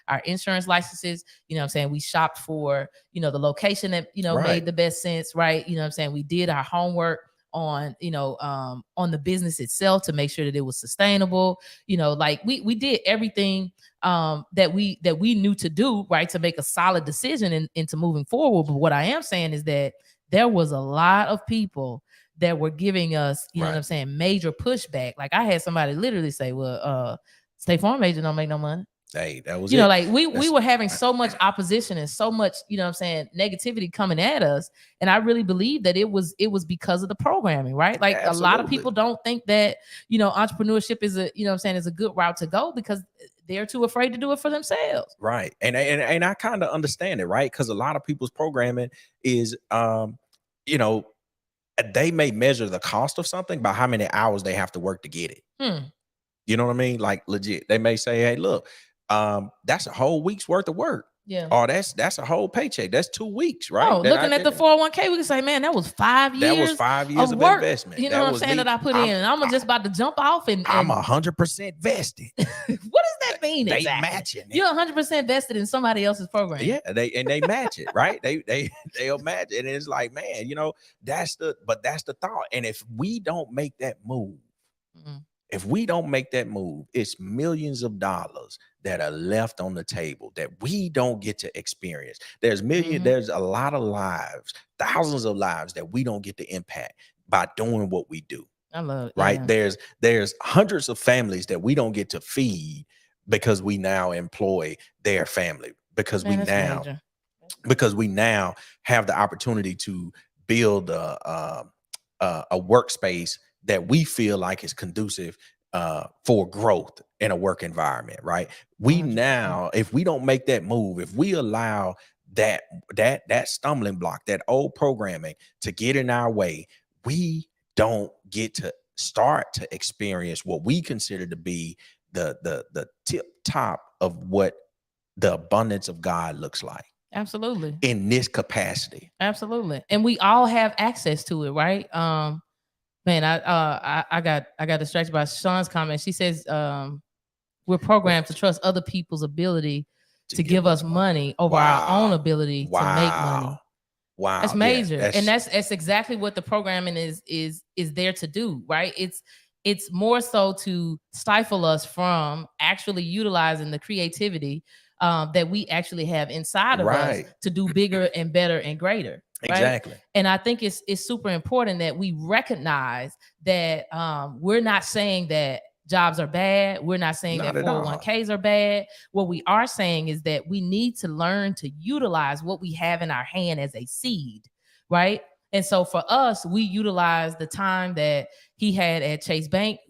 our insurance licenses. You know what I'm saying? We shopped for, the location that, made the best sense. Right. You know what I'm saying? We did our homework on the business itself to make sure that it was sustainable. Like we did everything that we knew to do, right, to make a solid decision into moving forward. But what I am saying is that there was a lot of people that were giving us, you know what I'm saying, major pushback. Like I had somebody literally say, well, State Farm agent don't make no money. Hey, that was like we were having so much opposition and so much, negativity coming at us. And I really believe that it was because of the programming, right? Like a lot of people don't think that, entrepreneurship is is a good route to go because they're too afraid to do it for themselves. Right. And I kind of understand it, right? Because a lot of people's programming is you know, they may measure the cost of something by how many hours they have to work to get it. You know what I mean? Like legit. They may say, hey, look, that's a whole week's worth of work. Yeah. Or that's a whole paycheck. That's 2 weeks, right? Oh, looking at the 401k, we can say, man, that was 5 years. That was 5 years of work, investment. You know that what I'm saying? Me. That I put in, and I'm just about to jump off. And I'm 100% vested. What does that mean? They exactly? matching it. You're 100% vested in somebody else's program. Yeah, they match it, right? They'll match it, and it's like, man, that's the thought. And if we don't make that move, it's millions of dollars that are left on the table that we don't get to experience. There's a lot of lives, thousands of lives that we don't get to impact by doing what we do. I love it. Right. Yeah. There's hundreds of families that we don't get to feed because we now employ their family, because we now have the opportunity to build a workspace that we feel like is conducive for growth in a work environment, right? We 100%. Now, if we don't make that move, if we allow that stumbling block, that old programming to get in our way, we don't get to start to experience what we consider to be the tip top of what the abundance of God looks like. Absolutely. In this capacity. Absolutely. And we all have access to it, right? Man, I got distracted by Sean's comment. She says we're programmed to trust other people's ability to give us money over our own ability to make money. Wow, that's major. Yeah, and that's exactly what the programming is there to do, right? It's more so to stifle us from actually utilizing the creativity that we actually have inside of us to do bigger and better and greater. Right? Exactly. And I think it's super important that we recognize that we're not saying that jobs are bad. We're not saying that 401ks are bad. What we are saying is that we need to learn to utilize what we have in our hand as a seed, right? And so for us, we utilize the time that he had at Chase Bank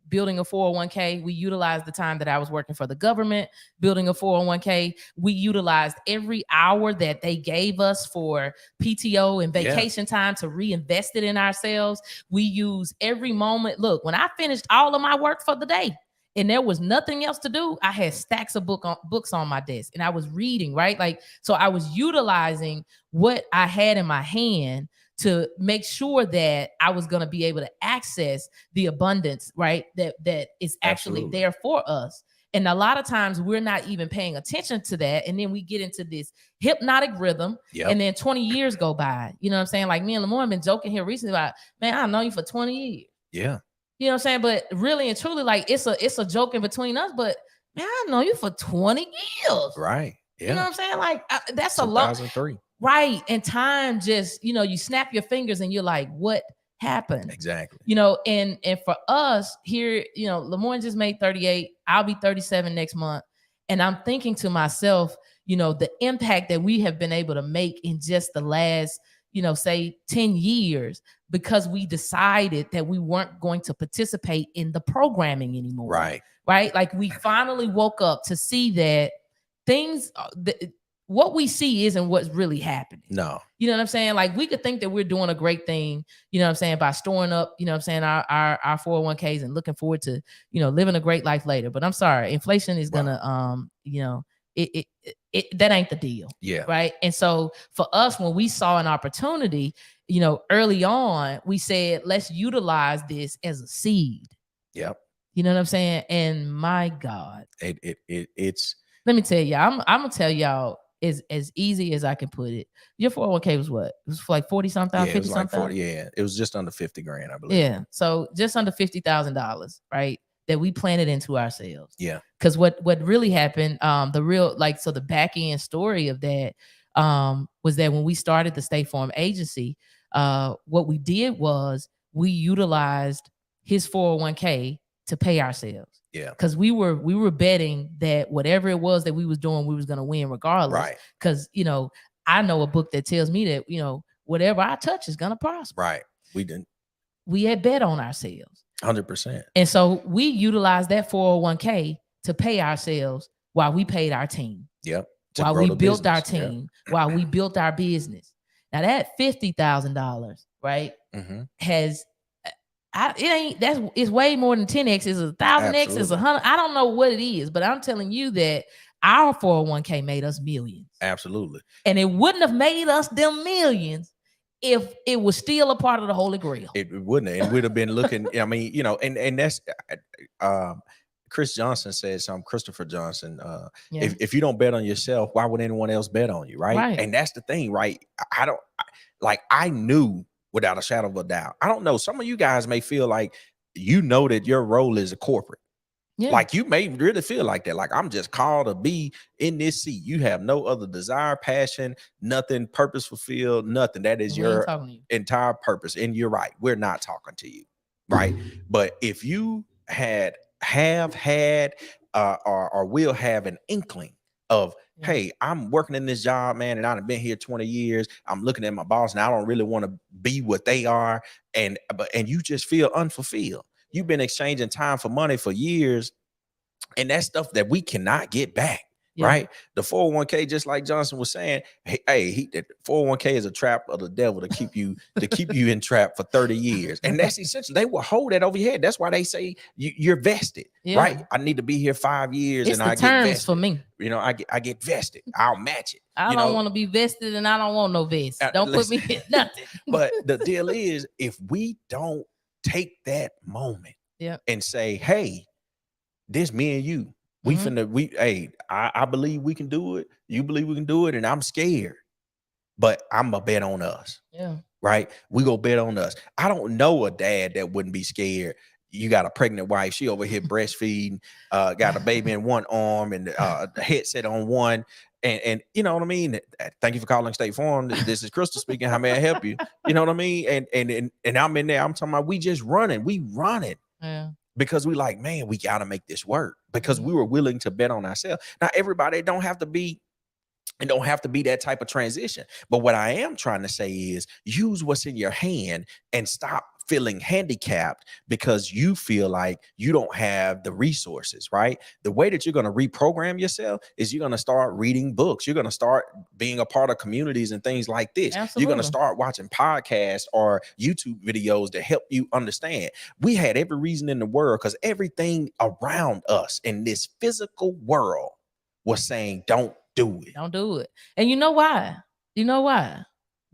building a 401k. We utilized the time that I was working for the government building a 401k. We utilized every hour that they gave us for PTO and vacation time to reinvest it in ourselves. We use every moment. Look, when I finished all of my work for the day and there was nothing else to do, I had stacks of books on my desk and I was reading, right? Like, so I was utilizing what I had in my hand to make sure that I was going to be able to access the abundance, right? That is actually there for us. And a lot of times we're not even paying attention to that. And then we get into this hypnotic rhythm. And then 20 years go by. You know what I'm saying? Like me and Lamar have been joking here recently about, man, I've known you for 20 years. Yeah. You know what I'm saying? But really and truly, like it's a joke in between us, but man, I've known you for 20 years. Right. Yeah. You know what I'm saying? Like that's 2003. Right. And time just, you snap your fingers and you're like, what happened? Exactly. And for us here, Lamorne just made 38. I'll be 37 next month. And I'm thinking to myself, the impact that we have been able to make in just the last, say 10 years, because we decided that we weren't going to participate in the programming anymore. Right. Right. Like we finally woke up to see that things what we see isn't what's really happening. No. You know what I'm saying? Like we could think that we're doing a great thing, by storing up, our 401ks and looking forward to, living a great life later. But I'm sorry, inflation is gonna, that ain't the deal. Yeah. Right. And so for us, when we saw an opportunity, early on, we said, let's utilize this as a seed. Yep. You know what I'm saying? And my God, it's. Let me tell you, I'm gonna tell y'all. As easy as I can put it. Your 401k was what? It was for like 40 something, 50 something. Like 40, yeah, it was just under 50 grand, I believe. Yeah, so just under $50,000, right? That we planted into ourselves. Yeah, because what really happened, the back end story of that was that when we started the State Farm agency, what we did was we utilized his 401k to pay ourselves. Yeah. Because we were betting that whatever it was that we was doing, we was going to win regardless. Right. Because, I know a book that tells me that, whatever I touch is going to prosper. Right. We didn't. We had bet on ourselves. 100%. And so we utilized that 401k to pay ourselves while we paid our team. Yep. While we built our team, while we built our business. Now that $50,000, right, has it ain't it's way more than 10x. It's 1,000x. It's 100. I don't know what it is, but I'm telling you that our 401k made us millions. Absolutely. And it wouldn't have made us them millions if it was still a part of the Holy Grail. It wouldn't. It would have been looking. I mean, and that's Chris Johnson said something. Christopher Johnson. If you don't bet on yourself, why would anyone else bet on you, right? And that's the thing, right? I knew without a shadow of a doubt. I don't know. Some of you guys may feel like that your role is a corporate. Yeah. Like you may really feel like that. Like I'm just called to be in this seat. You have no other desire, passion, nothing, purpose fulfilled, nothing. That is your entire purpose. And you're right. We're not talking to you. Right. But if you have had or will have an inkling of, hey, I'm working in this job, man, and I've been here 20 years. I'm looking at my boss and I don't really want to be what they are. And you just feel unfulfilled. You've been exchanging time for money for years, and that's stuff that we cannot get back, right? The 401k, just like Johnson was saying, the 401k is a trap of the devil to keep you in trap for 30 years, and that's essentially they will hold that over your head. That's why they say you're vested, right? I need to be here 5 years, it's and I get vested. For me, I get vested. I'll match it. I don't want to be vested, and I don't want no vest. Don't put me in nothing. But the deal is, if we don't take that moment and say, hey, this me and you, I believe we can do it. You believe we can do it. And I'm scared, but I'm going to bet on us. Yeah. Right. We go bet on us. I don't know a dad that wouldn't be scared. You got a pregnant wife. She over here breastfeeding, got a baby in one arm and the headset on one. And you know what I mean? Thank you for calling State Farm. This is Crystal speaking. How may I help you? You know what I mean? And I'm in there. I'm talking about we just running. We running. Yeah. Because we like, man, we got to make this work because we were willing to bet on ourselves. Now, everybody don't have to be that type of transition. But what I am trying to say is use what's in your hand and stop feeling handicapped because you feel like you don't have the resources, right? The way that you're going to reprogram yourself is you're going to start reading books. You're going to start being a part of communities and things like this. Absolutely. You're going to start watching podcasts or YouTube videos to help you understand. We had every reason in the world because everything around us in this physical world was saying, don't do it. Don't do it. And you know why?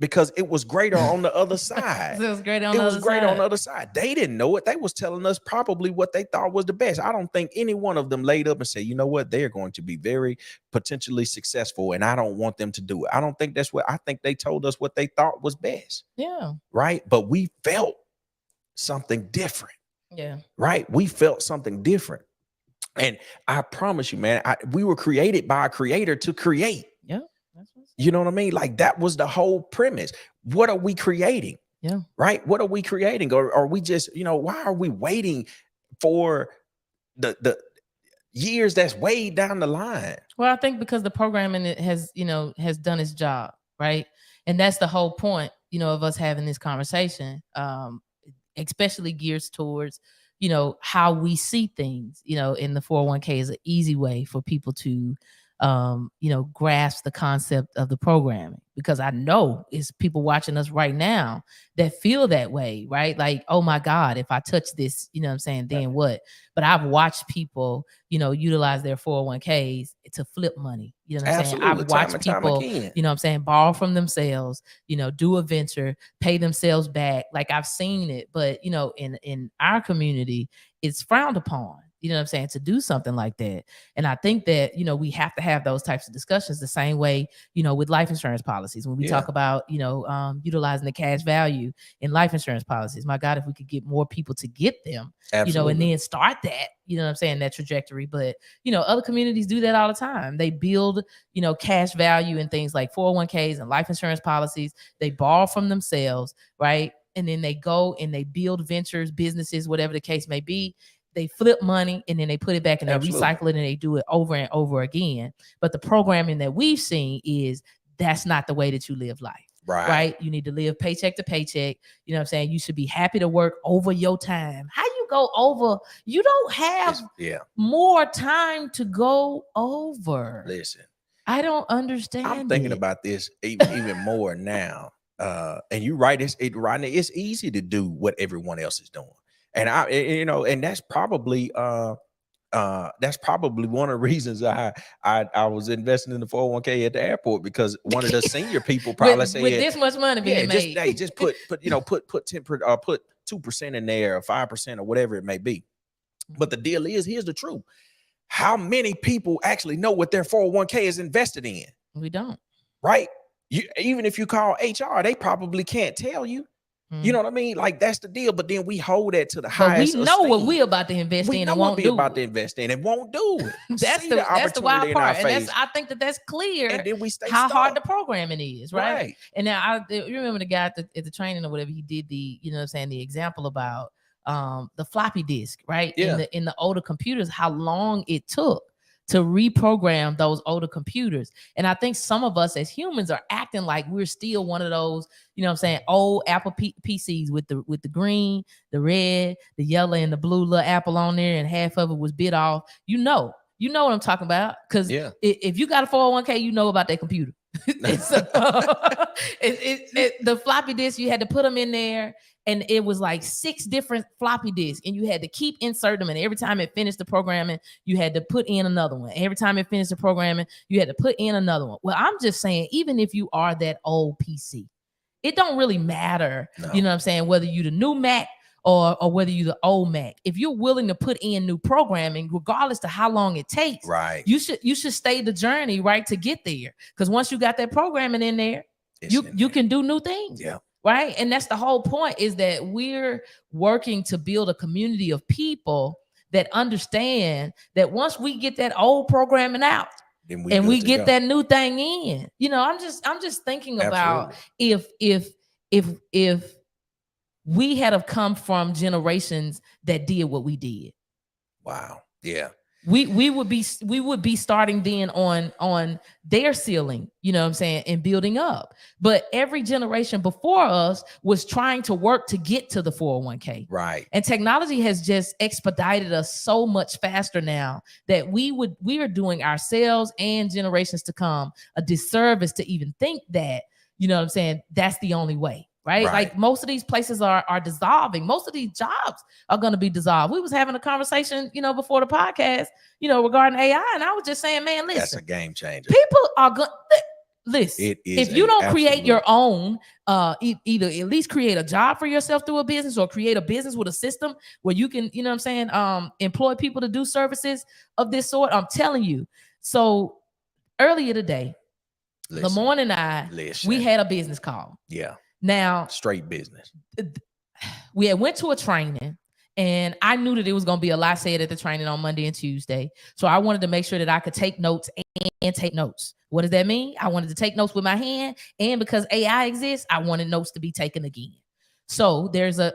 Because it was greater on the other side. It was greater on the other side. They didn't know it. They was telling us probably what they thought was the best. I don't think any one of them laid up and said, you know what, they're going to be very potentially successful and I don't want them to do it. I don't think that's what I think they told us what they thought was best. Yeah. Right. But we felt something different. Yeah. Right. We felt something different. And I promise you, man, we were created by a creator to create. Yeah. You know what I mean? Like that was the whole premise. What are we creating? Yeah. Right. What are we creating? Or are we just, why are we waiting for the years that's way down the line? Well, I think because the programming has done its job. Right. And that's the whole point, of us having this conversation, especially geared towards, how we see things, in the 401k is an easy way for people to grasp the concept of the programming, because I know it's people watching us right now that feel that way, right? Like, oh my God, if I touch this, then what? But I've watched people, utilize their 401ks to flip money. You know what I'm saying? I've watched people, borrow from themselves, do a venture, pay themselves back. Like I've seen it, but in our community, it's frowned upon. To do something like that. And I think that, we have to have those types of discussions the same way, with life insurance policies. When we talk about, utilizing the cash value in life insurance policies, my God, if we could get more people to get them, and then start that, that trajectory. But, other communities do that all the time. They build, cash value in things like 401ks and life insurance policies. They borrow from themselves, right? And then they go and they build ventures, businesses, whatever the case may be. They flip money and then they put it back and they recycle it and they do it over and over again. But the programming that we've seen is that's not the way that you live life. Right. You need to live paycheck to paycheck. You should be happy to work over your time. How you go over? You don't have more time to go over. Listen, I don't understand. I'm thinking about this even more now. and you right, Rodney, it's easy to do what everyone else is doing. And and that's probably one of the reasons I was investing in the 401k at the airport, because one of the senior people probably said, with this much money being made, just put 2% in there, or 5%, or whatever it may be. But the deal is, here's the truth: how many people actually know what their 401k is invested in? We don't. Right? Even if you call HR, they probably can't tell you. You know what I mean? Like, that's the deal. But then we hold that to the highest. We know what we're about to invest in and won't do. About to invest in and won't do it. That's the wild part, and I think that's clear. And then we stay how hard the programming is, right? And now you remember the guy at the training or whatever, he did the the example about the floppy disk, right? Yeah. In the older computers, how long it took to reprogram those older computers. And I think some of us as humans are acting like we're still one of those, old Apple PCs with the green, the red, the yellow, and the blue little apple on there, and half of it was bit off. You know what I'm talking about. Because if you got a 401k, you know about that computer. The floppy disk, you had to put them in there, and it was like 6 different floppy disks, and you had to keep inserting them. And every time it finished the programming, you had to put in another one. Every time it finished the programming, you had to put in another one. Well, I'm just saying, even if you are that old PC, it don't really matter. No. You know what I'm saying? Whether you the new Mac or whether you the old Mac, if you're willing to put in new programming, regardless to how long it takes, right, you should stay the journey, right, to get there. Because once you got that programming in there, you can do new things. Yeah. Right. And that's the whole point, is that we're working to build a community of people that understand that once we get that old programming out and we get that new thing in, I'm just thinking about if we had have come from generations that did what we did. Wow. Yeah. We would be starting then on their ceiling, and building up. But every generation before us was trying to work to get to the 401k. Right. And technology has just expedited us so much faster now that we are doing ourselves and generations to come a disservice to even think that, that's the only way. Right? Like, most of these places are dissolving. Most of these jobs are going to be dissolved. We was having a conversation, before the podcast, regarding AI. And I was just saying, man, listen. That's a game changer. People are going to listen. It is. If you don't create your own, either at least create a job for yourself through a business, or create a business with a system where you can, employ people to do services of this sort. I'm telling you. So earlier today, Lamorne and I, we had a business call. Yeah. Now, straight business. We had went to a training, and I knew that it was going to be a lot said at the training on Monday and Tuesday. So I wanted to make sure that I could take notes and take notes. What does that mean? I wanted to take notes with my hand, and because AI exists, I wanted notes to be taken again. So there's a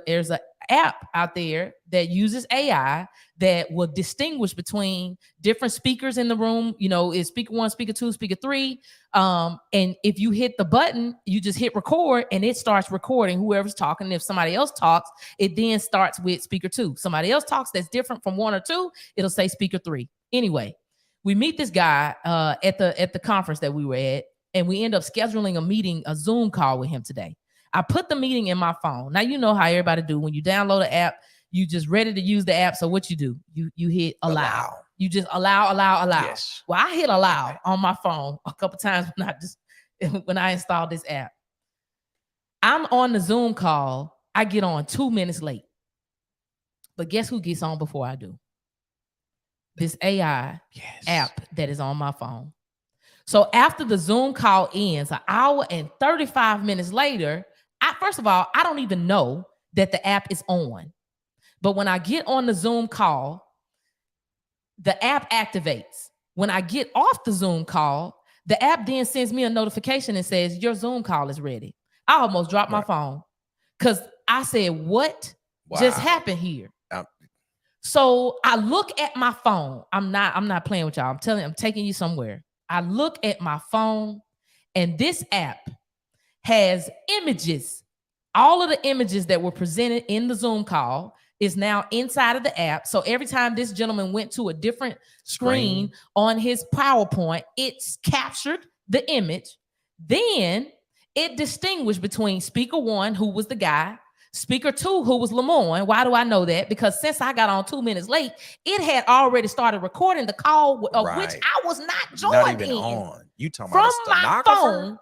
app out there that uses AI that will distinguish between different speakers in the room. Is speaker 1, speaker 2, speaker 3. And if you hit the button, you just hit record, and it starts recording whoever's talking. If somebody else talks, it then starts with speaker 2. Somebody else talks that's different from 1 or 2, it'll say speaker 3. Anyway, we meet this guy at the conference that we were at, and we end up scheduling a Zoom call with him today. I put the meeting in my phone. Now, you know how everybody do. When you download an app, you just ready to use the app. So what you do? You hit allow. You just allow. Yes. Well, I hit allow on my phone a couple times when I installed this app. I'm on the Zoom call. I get on 2 minutes late. But guess who gets on before I do? This AI app that is on my phone. So after the Zoom call ends, an hour and 35 minutes later, first of all, I don't even know that the app is on. But when I get on the Zoom call, the app activates. When I get off the Zoom call, the app then sends me a notification and says, your Zoom call is ready. I almost dropped my phone because I said, what just happened here? So I look at my phone. I'm not playing with y'all. I'm telling you, I'm taking you somewhere. I look at my phone, and this app has images. All of the images that were presented in the Zoom call is now inside of the app. So every time this gentleman went to a different screen on his PowerPoint, it's captured the image. Then it distinguished between speaker 1, who was the guy, speaker 2, who was Lamorne. Why do I know that? Because since I got on 2 minutes late, it had already started recording the call of which Right. I was not joined Not even in. on. You talking From about a my stenographer? phone,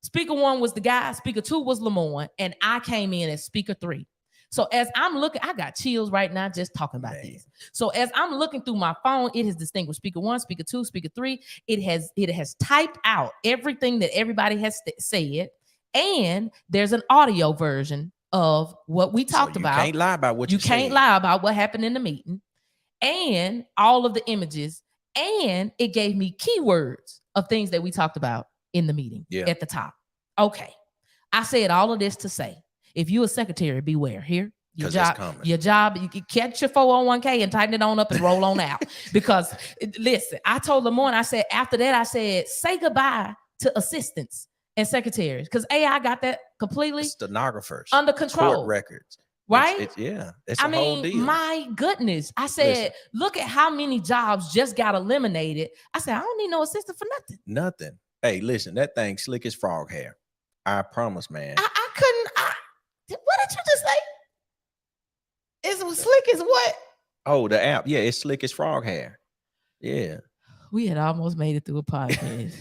speaker 1 was the guy, speaker 2 was Lamorne, and I came in as speaker 3. So as I'm looking, I got chills right now just talking about this. So as I'm looking through my phone, it has distinguished speaker 1, speaker 2, speaker 3. It has typed out everything that everybody has said, and there's an audio version of what we talked about. You can't lie about what you can't said. lie about what happened in the meeting, and all of the images, and it gave me keywords of things that we talked about in the meeting at the top. Okay, I said all of this to say, if you a secretary, beware. Here, your job, you can catch your 401k and tighten it on up and roll on out. Because listen, I told Lamorne, I said, after that, I said, say goodbye to assistants and secretaries, because AI got that completely stenographers under control. Court records. Right? It's a whole deal. My goodness. I said, look at how many jobs just got eliminated. I said, I don't need no assistant for nothing. Nothing. Hey, listen, that thing slick as frog hair. I promise, man. I couldn't. What did you just say? It's slick as what? Oh, the app. Yeah, it's slick as frog hair. Yeah. We had almost made it through a podcast.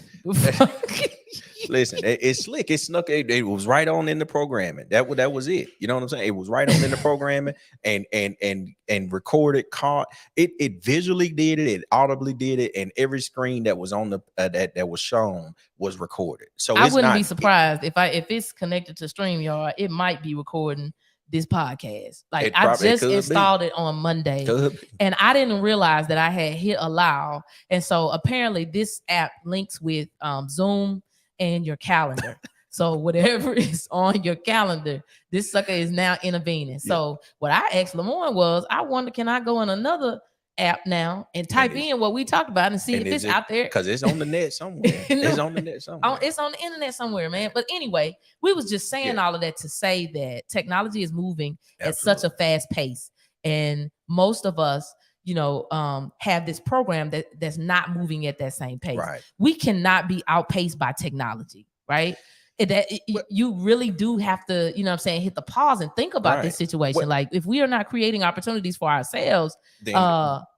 Listen, it's slick. It snuck. It was right on in the programming. That was it. You know what I'm saying? It was right on in the programming, and recorded, caught it. It visually did it. It audibly did it, and every screen that was on the that was shown was recorded. So I wouldn't be surprised if it's connected to StreamYard. It might be recording this podcast. Like I just installed it on Monday, and I didn't realize that I had hit allow. And so apparently this app links with Zoom and your calendar. So whatever is on your calendar, this sucker is now intervening. So what I asked Lamorne was, I wonder, can I go in another app now and type in what we talked about and see if it's out there? Because it's on the net somewhere. It's on the net somewhere. It's on the internet somewhere, man. But anyway, we was just saying all of that to say that technology is moving at such a fast pace, and most of us, have this program that's not moving at that same pace. Right. We cannot be outpaced by technology, right? You really do have to, hit the pause and think about this situation. Like, if we are not creating opportunities for ourselves, then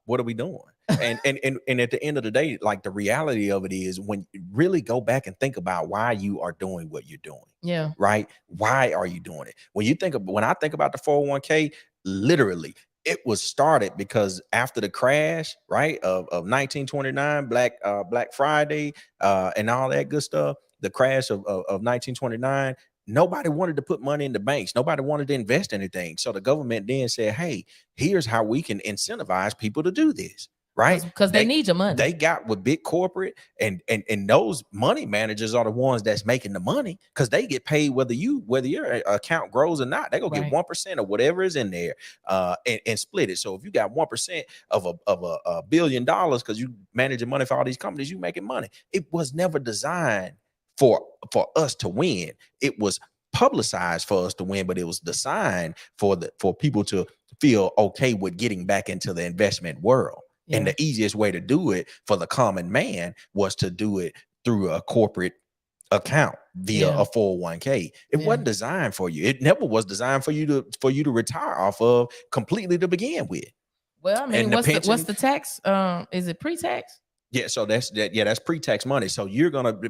what are we doing? And at the end of the day, like, the reality of it is, when you really go back and think about why you are doing what you're doing. Yeah. Right. Why are you doing it? When I think about the 401k, literally, it was started because after the crash, right, of 1929, Black Friday, and all that good stuff, the crash of 1929, nobody wanted to put money in the banks. Nobody wanted to invest anything. So the government then said, hey, here's how we can incentivize people to do this. Right? Because they need your money. They got with big corporate, and those money managers are the ones that's making the money, because they get paid whether your account grows or not. They're gonna get 1% of whatever is in there, and split it. So if you got 1% of a $1 billion, because you managing money for all these companies, you making money. It was never designed for us to win. It was publicized for us to win, but it was designed for people to feel okay with getting back into the investment world. Yeah. And the easiest way to do it for the common man was to do it through a corporate account via a 401k. It wasn't designed for you. It never was designed for you to retire off of completely to begin with. Well, I mean, what's the tax? Is it pre-tax? Yeah, so that's pre-tax money. So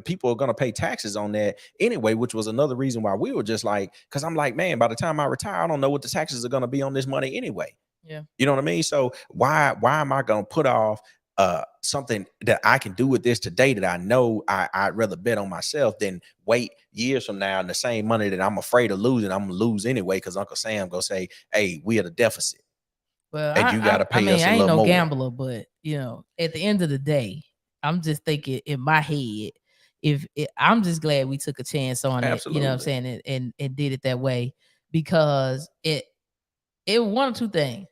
people are gonna pay taxes on that anyway, which was another reason why we were just like, because I'm like, man, by the time I retire, I don't know what the taxes are gonna be on this money anyway. Yeah. You know what I mean? So why am I gonna put off something that I can do with this today that I know I'd rather bet on myself than wait years from now, and the same money that I'm afraid of losing, I'm gonna lose anyway, because Uncle Sam gonna say, hey, we at a deficit. Well, and you gotta pay us a I ain't little no more. gambler, but at the end of the day, I'm just thinking in my head, I'm just glad we took a chance on it, you know what I'm saying, and did it that way, because it one or two things.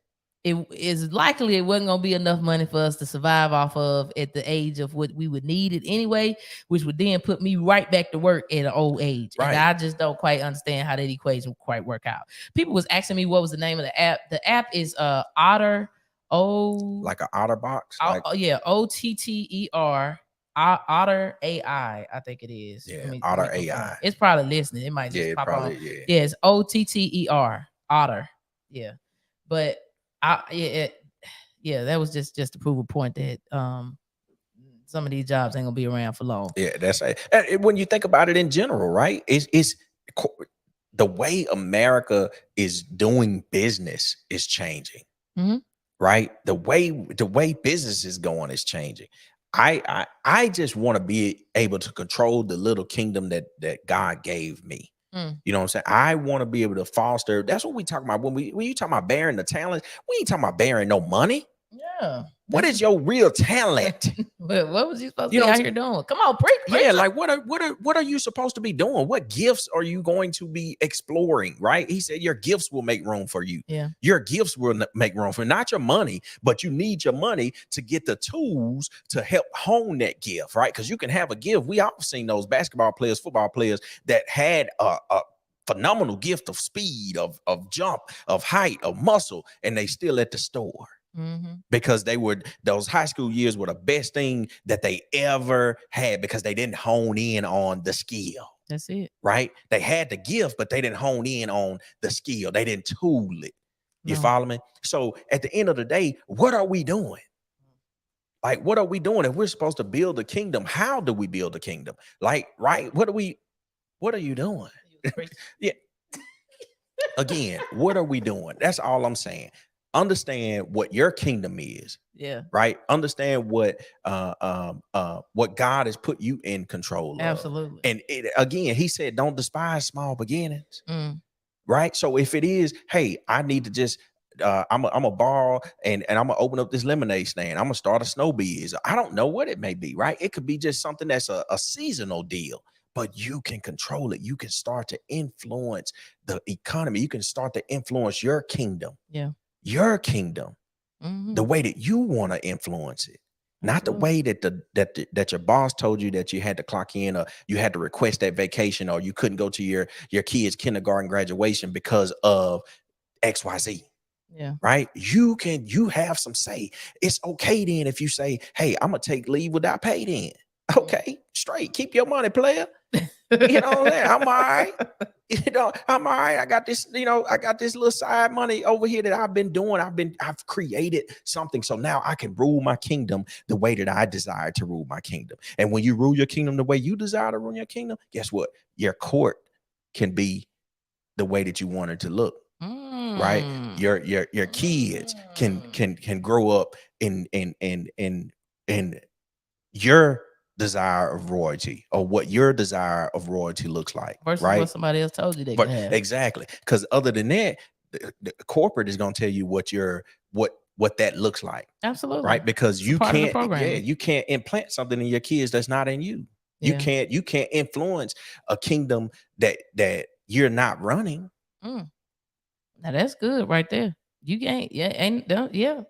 It is likely it wasn't gonna be enough money for us to survive off of at the age of what we would need it anyway, which would then put me right back to work at an old age. Right. And I just don't quite understand how that equation quite work out. People was asking me what was the name of the app. The app is Otter. Like an OtterBox? Yeah, OTTER Otter AI, I think it is. Yeah, Let me Otter confirm. AI. It's probably listening. It might Yeah, just it pop on. probably yeah. Yeah, it's OTTER Otter. Yeah, but yeah, that was just to prove a point that some of these jobs ain't gonna be around for long. Yeah, that's right. And when you think about it in general, right? It's the way America is doing business is changing. Mhm. Right? The way business is going is changing. I just want to be able to control the little kingdom that God gave me. Mm. You know what I'm saying? I want to be able to foster. That's what we talk about when you talk about bearing the talent. We ain't talking about bearing no money. Yeah. What is your real talent? But what was you supposed to You be know what out I'm here doing? Come on, preach, Yeah, preacher. like what are you supposed to be doing? What gifts are you going to be exploring? Right? He said your gifts will make room for you. Yeah. Your gifts will make room for not your money, but you need your money to get the tools to help hone that gift, right? Because you can have a gift. We all seen those basketball players, football players that had a phenomenal gift of speed, of jump, of height, of muscle, and they still at the store Mm-hmm. because those high school years were the best thing that they ever had because they didn't hone in on the skill. That's it. Right? They had the gift, but they didn't hone in on the skill. They didn't tool it. You No. follow me? So at the end of the day, what are we doing? Like, what are we doing? If we're supposed to build a kingdom, how do we build a kingdom? Like, right? What are you doing? Yeah. Again, what are we doing? That's all I'm saying. Understand what your kingdom is. Yeah. Right? Understand what God has put you in control of. Absolutely. And again, he said, don't despise small beginnings. Mm. Right? So if it is, hey, I need to just I'm a borrow and I'm gonna open up this lemonade stand. I'm gonna start a snow biz. I don't know what it may be, right? It could be just something that's a seasonal deal, but you can control it. You can start to influence the economy. You can start to influence your kingdom. Yeah. Your kingdom. Mm-hmm. The way that you want to influence it. Not the Absolutely. way that your boss told you that you had to clock in or you had to request that vacation or you couldn't go to your kids' kindergarten graduation because of XYZ. Yeah. Right? You have some say. It's okay then if you say, hey, I'm gonna take leave without pay then. Okay, straight. Keep your money, player. You know what I'm saying? I'm all right. You know, I'm all right. I got this, I got this little side money over here that I've been doing. I've created something. So now I can rule my kingdom the way that I desire to rule my kingdom. And when you rule your kingdom the way you desire to rule your kingdom, guess what? Your court can be the way that you want it to look. Right? Your kids can grow up in your desire of royalty or what your desire of royalty looks like, versus right? what somebody else told you they But could have. exactly, because other than that, the corporate is going to tell you what that looks like, Absolutely. right? Because It's a you part of the can't, programming. you can't implant something in your kids that's not in you. Yeah. You can't influence a kingdom that you're not running. Mm. Now that's good right there. You can't, yeah. Boy, Yeah.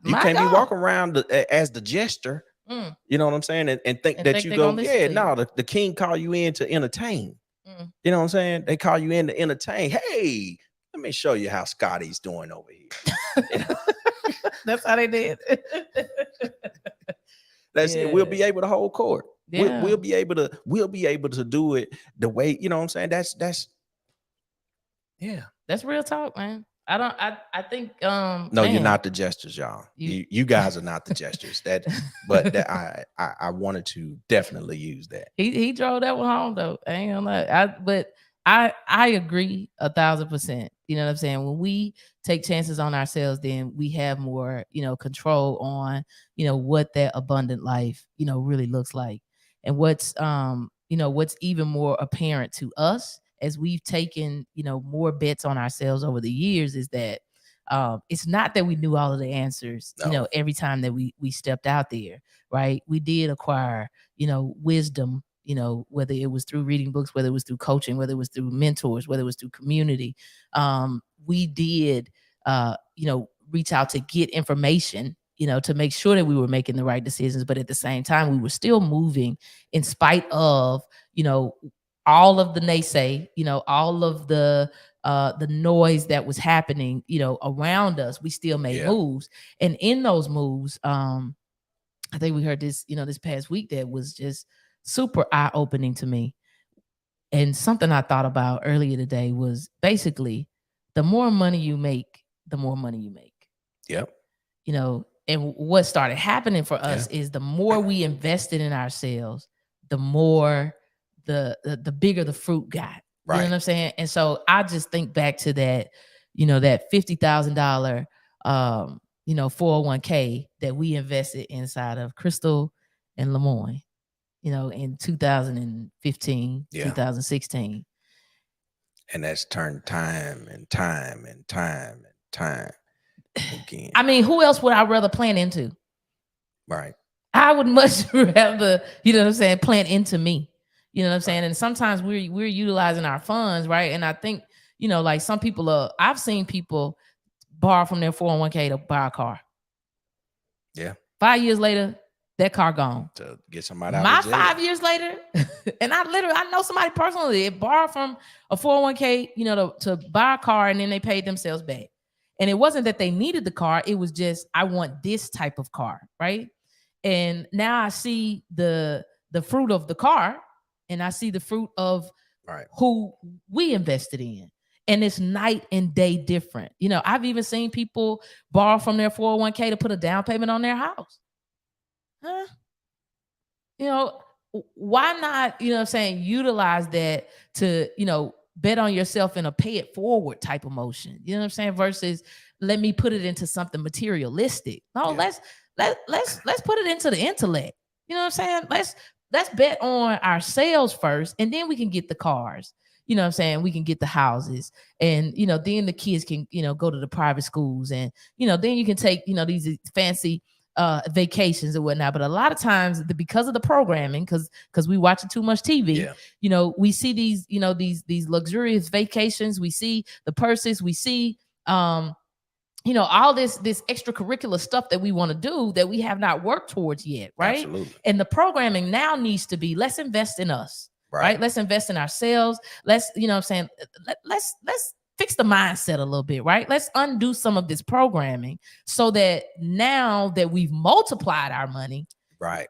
You my can't be God. walking around as the jester. Mm. You know what I'm saying? And think And that think you they go, gonna listen yeah, to no, you. the king call you in to entertain. Mm. You know what I'm saying? They call you in to entertain. Hey, let me show you how Scotty's doing over here. You know? That's how they did. That's it. We'll be Yeah. able to hold court. Yeah. We'll be able to do it the way, you know what I'm saying? That's yeah. That's real talk, man. I think No, you're man, not the jesters, y'all. you You guys are not the jesters. But that I wanted to definitely use that. he drove that one home though. I ain't gonna lie. But I agree 1,000%. You know what I'm saying? When we take chances on ourselves, then we have more, control on, what that abundant life, really looks like. And what's even more apparent to us as we've taken, more bets on ourselves over the years is that it's not that we knew all of the answers, No. every time that we stepped out there, right? We did acquire, wisdom, whether it was through reading books, whether it was through coaching, whether it was through mentors, whether it was through community. We did, reach out to get information, to make sure that we were making the right decisions. But at the same time, we were still moving in spite of, all of the naysay, all of the noise that was happening, around us. We still made Yeah. moves. And in those moves, I think we heard this, this past week that was just super eye opening to me. And something I thought about earlier today was basically the more money you make, the more money you make. Yep. And what started happening for us is the more we invested in ourselves, the more the bigger the fruit got. You know what I'm saying? And so I just think back to that, that $50,000 401k that we invested inside of Crystal and Lemoyne, in 2015, 2016. And that's turned time and time and time and time again. I mean, who else would I rather plan into? Right. I would much rather, plan into me. You know what I'm saying? And sometimes we're utilizing our funds, right? And I think, like some people I've seen people borrow from their 401k to buy a car. Yeah. 5 years later, that car gone. To get somebody out of jail. 5 years later, and I know somebody personally that borrowed from a 401k, to buy a car, and then they paid themselves back. And it wasn't that they needed the car. It was just, I want this type of car, right? And now I see the fruit of the car, and I see the fruit of who we invested in. And it's night and day different. I've even seen people borrow from their 401k to put a down payment on their house. Huh? Why not, utilize that to, bet on yourself in a pay it forward type of motion, versus let me put it into something materialistic. No, let's put it into the intellect. Let's bet on ourselves first, and then we can get the cars. We can get the houses, and then the kids can go to the private schools, and then you can take these fancy vacations and whatnot. But a lot of times, because of the programming, because we watching too much TV, we see these these luxurious vacations. We see the purses. We see all this extracurricular stuff that we want to do that we have not worked towards yet, right? Absolutely. And the programming now needs to be, let's invest in us, right? Let's invest in ourselves. Let's let's fix the mindset a little bit, right? Let's undo some of this programming so that now that we've multiplied our money,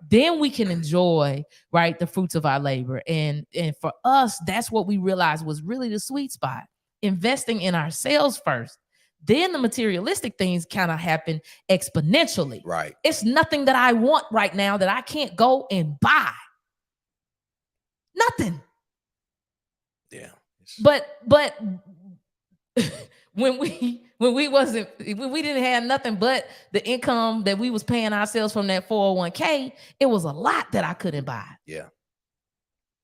then we can enjoy, the fruits of our labor. And for us, that's what we realized was really the sweet spot. Investing in ourselves first. Then the materialistic things kind of happen exponentially. Right. It's nothing that I want right now that I can't go and buy. Nothing. Yeah. But when we didn't have nothing but the income that we was paying ourselves from that 401k, it was a lot that I couldn't buy. Yeah.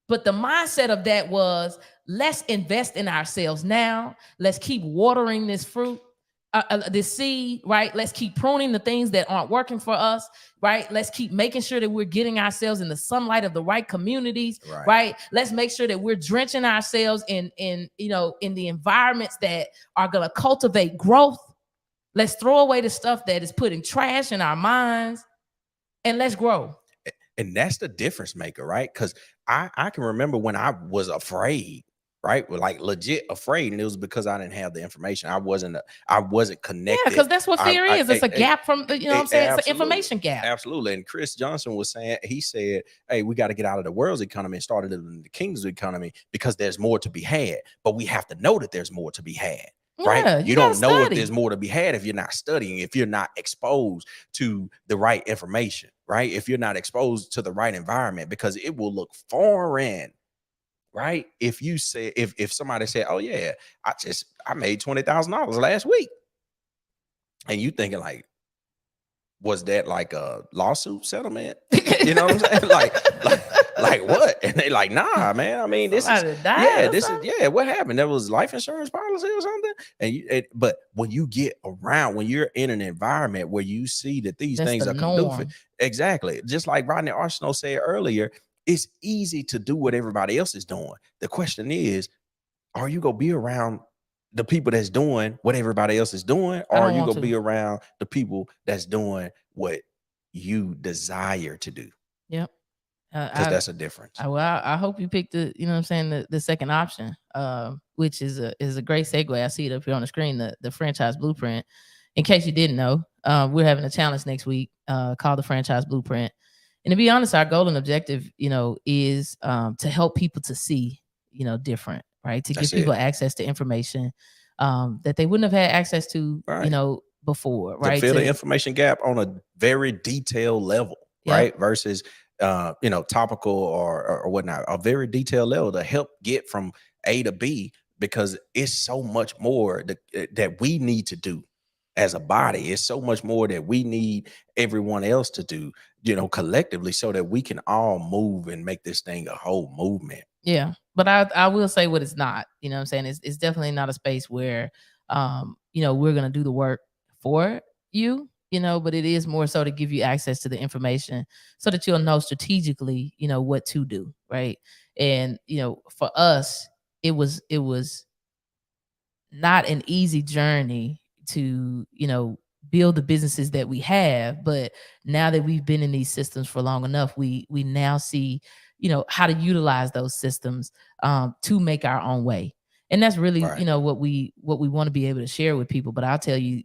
But the mindset of that was, let's invest in ourselves now. Let's keep watering this fruit, this seed, right? Let's keep pruning the things that aren't working for us, right? Let's keep making sure that we're getting ourselves in the sunlight of the right communities, right? Let's make sure that we're drenching ourselves in the environments that are going to cultivate growth. Let's throw away the stuff that is putting trash in our minds, and let's grow. And that's the difference maker, right? Because I can remember when I was afraid, right? Like legit afraid. And it was because I didn't have the information. I wasn't connected. Yeah, because that's what fear is. It's a gap from, what I'm saying? It's an information gap. Absolutely. And Chris Johnson was saying, he said, hey, we got to get out of the world's economy and start in the kingdom's economy because there's more to be had. But we have to know that there's more to be had. Right. Yeah, you don't know if there's more to be had if you're not studying, if you're not exposed to the right information, right? If you're not exposed to the right environment, because it will look foreign, right? If you say, if somebody said, oh yeah, I made $20,000 last week. And you thinking like, was that like a lawsuit settlement? You know what I'm saying? Like what? And they like, nah, man. I mean, this is what happened? There was life insurance policy or something. But when you get around, when you're in an environment where you see that these things are conducive, exactly. Just like Rodney Arsenault said earlier, it's easy to do what everybody else is doing. The question is, are you gonna be around the people that's doing what everybody else is doing, or are you gonna be around the people that's doing what you desire to do? Yep. Because that's a difference. I hope you picked the second option, which is a great segue. I see it up here on the screen, the franchise blueprint. in case you didn't know, we're having a challenge next week called the Franchise Blueprint. And to be honest, our goal and objective, is to help people to see, different, right? To give That's people it. access to information that they wouldn't have had access to, Right. before, To right? fill the information gap on a very detailed level, Yep. right? Versus topical or whatnot, a very detailed level to help get from A to B, because it's so much more that we need to do as a body. It's so much more that we need everyone else to do, collectively, so that we can all move and make this thing a whole movement. Yeah. But I will say what it's not. You know what I'm saying? It's definitely not a space where we're gonna do the work for you, but it is more so to give you access to the information so that you'll know strategically, what to do. Right. And for us, it was not an easy journey to, build the businesses that we have. But now that we've been in these systems for long enough, we now see, how to utilize those systems to make our own way. And that's really, Right. what we want to be able to share with people. But I'll tell you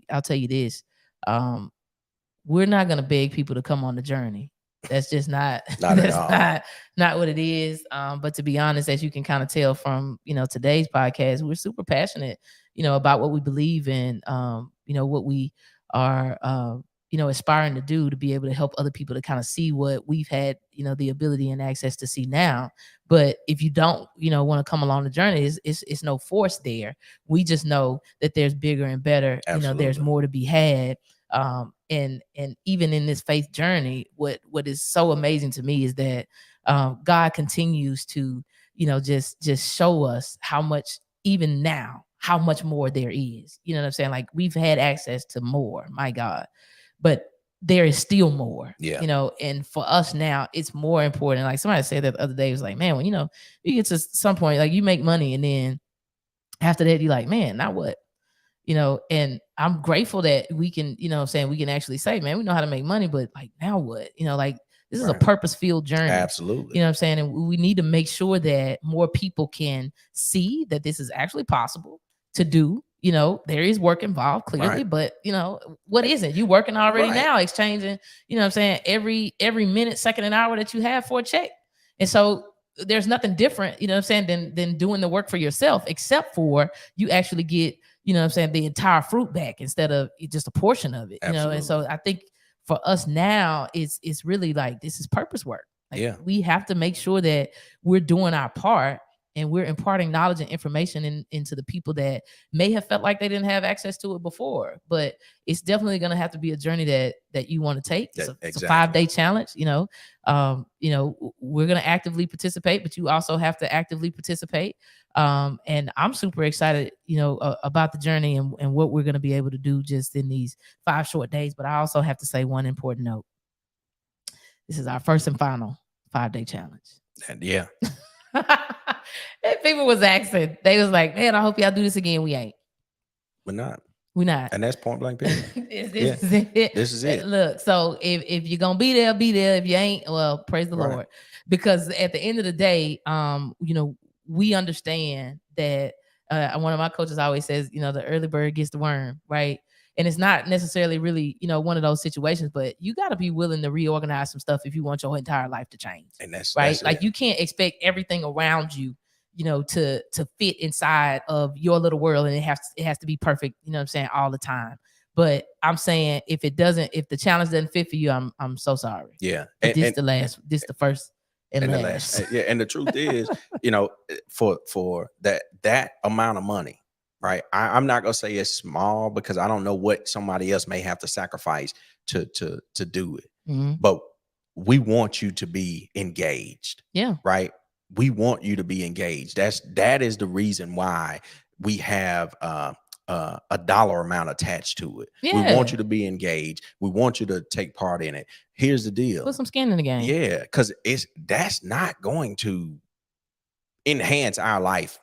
this. We're not going to beg people to come on the journey. That's just not Not at that's all. not what it is. But to be honest, as you can kind of tell from today's podcast, we're super passionate, about what we believe in, what we are aspiring to do, to be able to help other people to kind of see what we've had, the ability and access to see now. But if you don't, want to come along the journey, it's no force there. We just know that there's bigger and better, there's Absolutely. more to be had. And even in this faith journey, what is so amazing to me is that God continues to, just show us how much, even now, how much more there is. You know what I'm saying? Like, we've had access to more, my God, but there is still more. Yeah. And for us now, it's more important. Like somebody said that the other day, it was like, man, when you get to some point, like you make money, and then after that, you're like, man, now what? And I'm grateful that we can, we can actually say, man, we know how to make money, but like, now what? Like, this is a Right. purpose-filled journey. Absolutely. You know what I'm saying? And we need to make sure that more people can see that this is actually possible to do. There is work involved, clearly, Right. but what isn't? You working already Right. now, exchanging, what I'm saying, every minute, second, and hour that you have for a check. And so there's nothing different, what I'm saying, than doing the work for yourself, except for you actually get, what I'm saying, the entire fruit back instead of just a portion of it. Absolutely. And so I think for us now, it's really like, this is purpose work. Like, Yeah. we have to make sure that we're doing our part, and we're imparting knowledge and information into the people that may have felt like they didn't have access to it before. But it's definitely going to have to be a journey that you want to take. It's a 5-day challenge. We're going to actively participate, but you also have to actively participate. And I'm super excited, about the journey and what we're going to be able to do just in these 5 short days. But I also have to say one important note. This is our first and final 5-day challenge. And yeah. And people was asking, they was like, man, I hope y'all do this again. We ain't. We're not. We're not. And that's point blank period. This is it. This is it. Look, so if you're gonna be there, be there. If you ain't, well, praise the Lord. Because at the end of the day, we understand that one of my coaches always says, the early bird gets the worm, right? And it's not necessarily really, one of those situations, but you got to be willing to reorganize some stuff if you want your entire life to change. And that's right. That's like it. You can't expect everything around you, to fit inside of your little world, and it has to be perfect, what I'm saying, all the time. But I'm saying if the challenge doesn't fit for you, I'm so sorry. Yeah. But this the first and last. Yeah. And the truth is, for that amount of money, right? I'm not gonna say it's small, because I don't know what somebody else may have to sacrifice to do it. Mm-hmm. But we want you to be engaged. Yeah. Right. We want you to be engaged. That is the reason why we have a dollar amount attached to it. Yeah. We want you to be engaged. We want you to take part in it. Here's the deal. Put some skin in the game. Yeah, because that's not going to enhance our life.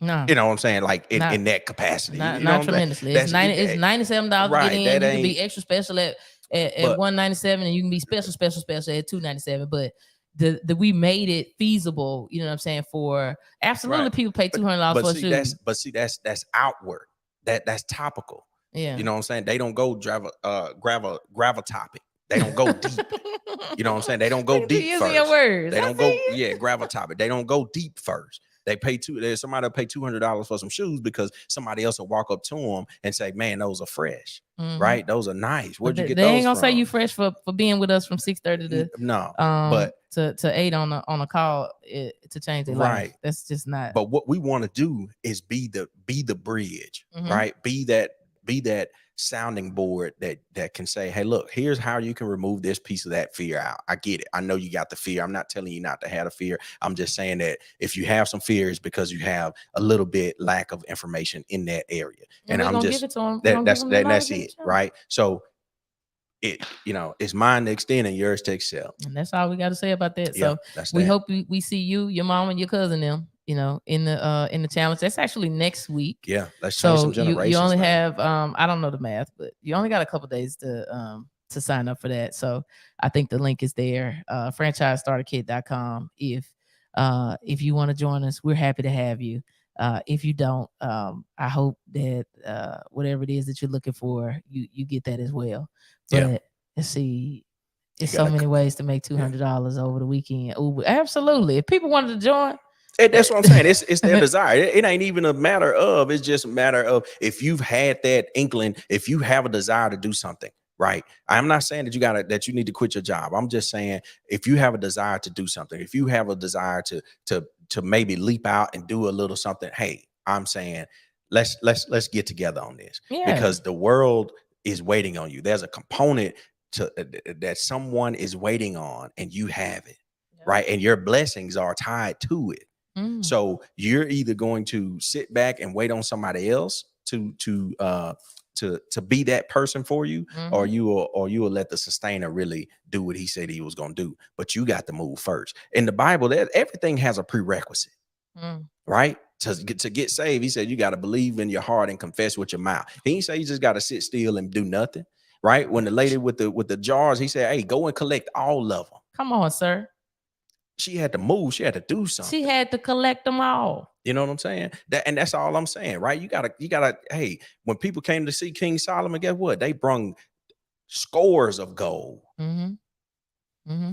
No. You know what I'm saying? Like in that capacity. Not tremendously. It's $97 to get in. You can be extra special at $197, and you can be special at $297. But we made it feasible, you know what I'm saying, for absolutely people pay $200 for a shoe. That's outward. That's topical. Yeah. You know what I'm saying? They don't go gravel topic. They don't go deep. You know what I'm saying? They don't go Look at you deep using your first. words. They I don't see go, you. yeah, gravel topic. They don't go deep first. There's somebody will pay $200 for some shoes because somebody else will walk up to them and say, "Man, those are fresh, right? Those are nice. But Where'd you get they ain't those gonna say you from?" fresh for being with us from 6:30 No, to but to 8 on a call to change their life. right. That's just not. But what we want to do is be the bridge, right? Be that sounding board that can say, "Hey, look, here's how you can remove this piece of that fear out. I get it. I know you got the fear. I'm not telling you not to have a fear. I'm just saying that if you have some fears because you have a little bit lack of information in that area, and We're I'm gonna give just it to them. We're gonna give them the that's knowledge and the it, challenge. right? So it's mine to extend and yours to excel. And that's all we got to say about that. Yeah, So that's we that. hope we see you, your mom, and your cousin them, in the challenge. That's actually next week. Yeah, let's change some So you generations, only man. have I don't know the math, but you only got a couple days to sign up for that. So I think the link is there. FranchiseStarterKit.com. If you want to join us, we're happy to have you. If you don't, I hope that whatever it is that you're looking for, you get that as well. But Yeah. let's see. It's You so gotta many ways to make $200 over the weekend. Ooh, absolutely. If people wanted to join, That's what I'm saying. It's their desire. It ain't even a matter of. It's just a matter of if you've had that inkling. If you have a desire to do something, right? I'm not saying that you need to quit your job. I'm just saying if you have a desire to do something, if you have a desire to maybe leap out and do a little something. Hey, I'm saying let's get together on this yeah. because the world is waiting on you. There's a component to that someone is waiting on, and you have it, right? And your blessings are tied to it. So you're either going to sit back and wait on somebody else to be that person for you, or you will let the sustainer really do what he said he was going to do. But you got to move first. In the Bible, that everything has a prerequisite, right? To get saved, he said you got to believe in your heart and confess with your mouth. He didn't say you just got to sit still and do nothing, right? When the lady with the jars, he said, "Hey, go and collect all of them." Come on, sir. She had to move. She had to do something. She had to collect them all. You know what I'm saying? That's all I'm saying, right? You gotta. Hey, when people came to see King Solomon, guess what? They brung scores of gold.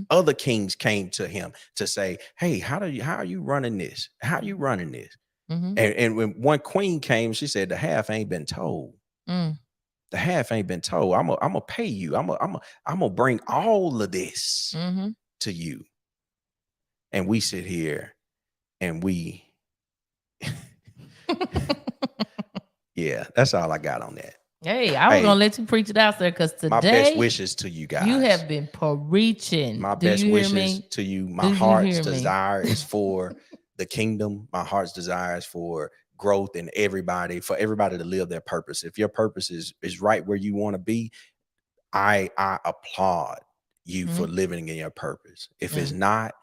Other kings came to him to say, "Hey, how are you running this? How are you running this?" And when one queen came, she said, "The half ain't been told. The half ain't been told. I'm gonna pay you. I'm gonna bring all of this to you." And we sit here and we yeah, that's all I got on that. Hey, I was gonna let you preach it out there because today my best wishes to you guys. You have been preaching. My best wishes to you. My heart's desire is for the kingdom. My heart's desire is for growth in everybody, for everybody to live their purpose. If your purpose is right where you want to be, I applaud you for living in your purpose. If it's not,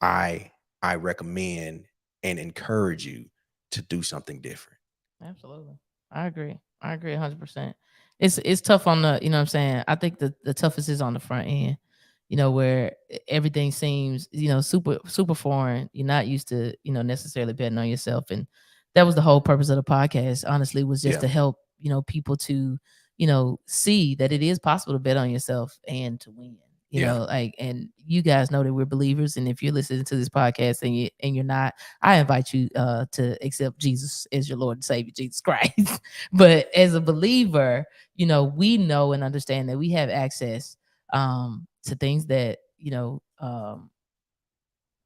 I recommend and encourage you to do something different. Absolutely. I agree 100%. It's tough on the, you know what I'm saying? I think the toughest is on the front end, where everything seems, super foreign. You're not used to, necessarily betting on yourself. And that was the whole purpose of the podcast, honestly, was just to help, people to, see that it is possible to bet on yourself and to win. And you guys know that we're believers, and if you're listening to this podcast and you're not, I invite you to accept Jesus as your Lord and Savior, Jesus Christ. But as a believer, we know and understand that we have access to things that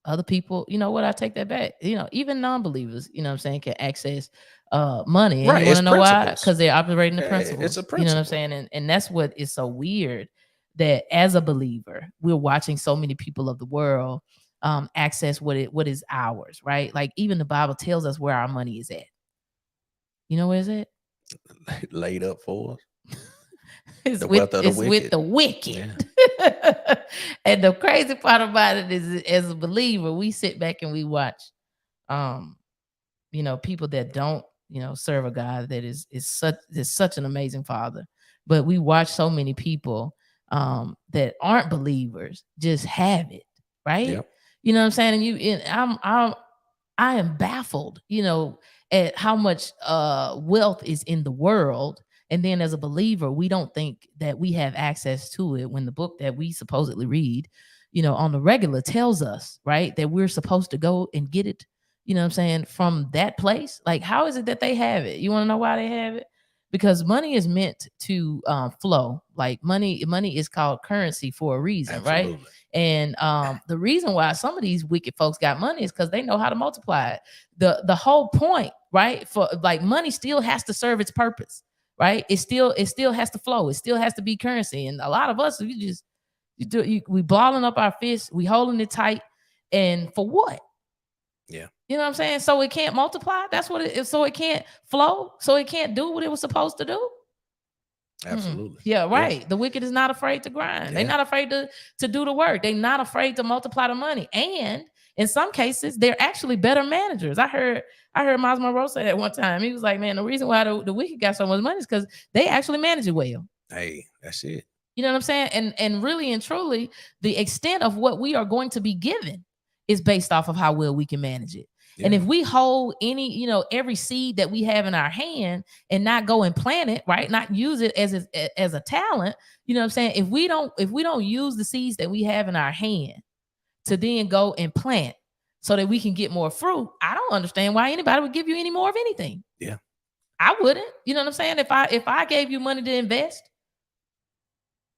other people, I take that back. Even non-believers, what I'm saying, can access money. And you want to know why? Because they're operating the principles. It's a principle. You know what I'm saying? And that's what is so weird, that as a believer, we're watching so many people of the world access what is ours, right? Like even the Bible tells us where our money is at. You know where is it? Laid up for us. It's with the wicked. Yeah. And the crazy part about it is, as a believer, we sit back and we watch people that don't, serve a God that is such an amazing father. But we watch so many people that aren't believers just have it, right? Yep. You know what I'm saying? I am baffled, at how much wealth is in the world And then as a believer, we don't think that we have access to it when the book that we supposedly read, on the regular tells us, right, that we're supposed to go and get it, you know what I'm saying, from that place. Like, how is it that they have it? You want to know why they have it? Because money is meant to flow. Like money is called currency for a reason, right? Absolutely. And the reason why some of these wicked folks got money is because they know how to multiply it. The whole point, right? For like money still has to serve its purpose, right? It still has to flow. It still has to be currency. And a lot of us, we balling up our fists, we holding it tight, and for what? Yeah. You know what I'm saying? So it can't multiply. That's what it is. So it can't flow. So it can't do what it was supposed to do. Absolutely. Yeah, right. Yeah. The wicked is not afraid to grind. Yeah. They're not afraid to do the work. They're not afraid to multiply the money. And in some cases, they're actually better managers. I heard Miles Monroe say that one time. He was like, man, the reason why the wicked got so much money is because they actually manage it well. Hey, that's it. You know what I'm saying? And really and truly, the extent of what we are going to be given is based off of how well we can manage it. Yeah. And if we hold every seed that we have in our hand and not go and plant it, right? Not use it as a talent, you know what I'm saying? If we don't use the seeds that we have in our hand to then go and plant so that we can get more fruit, I don't understand why anybody would give you any more of anything. Yeah. I wouldn't. You know what I'm saying? If I gave you money to invest,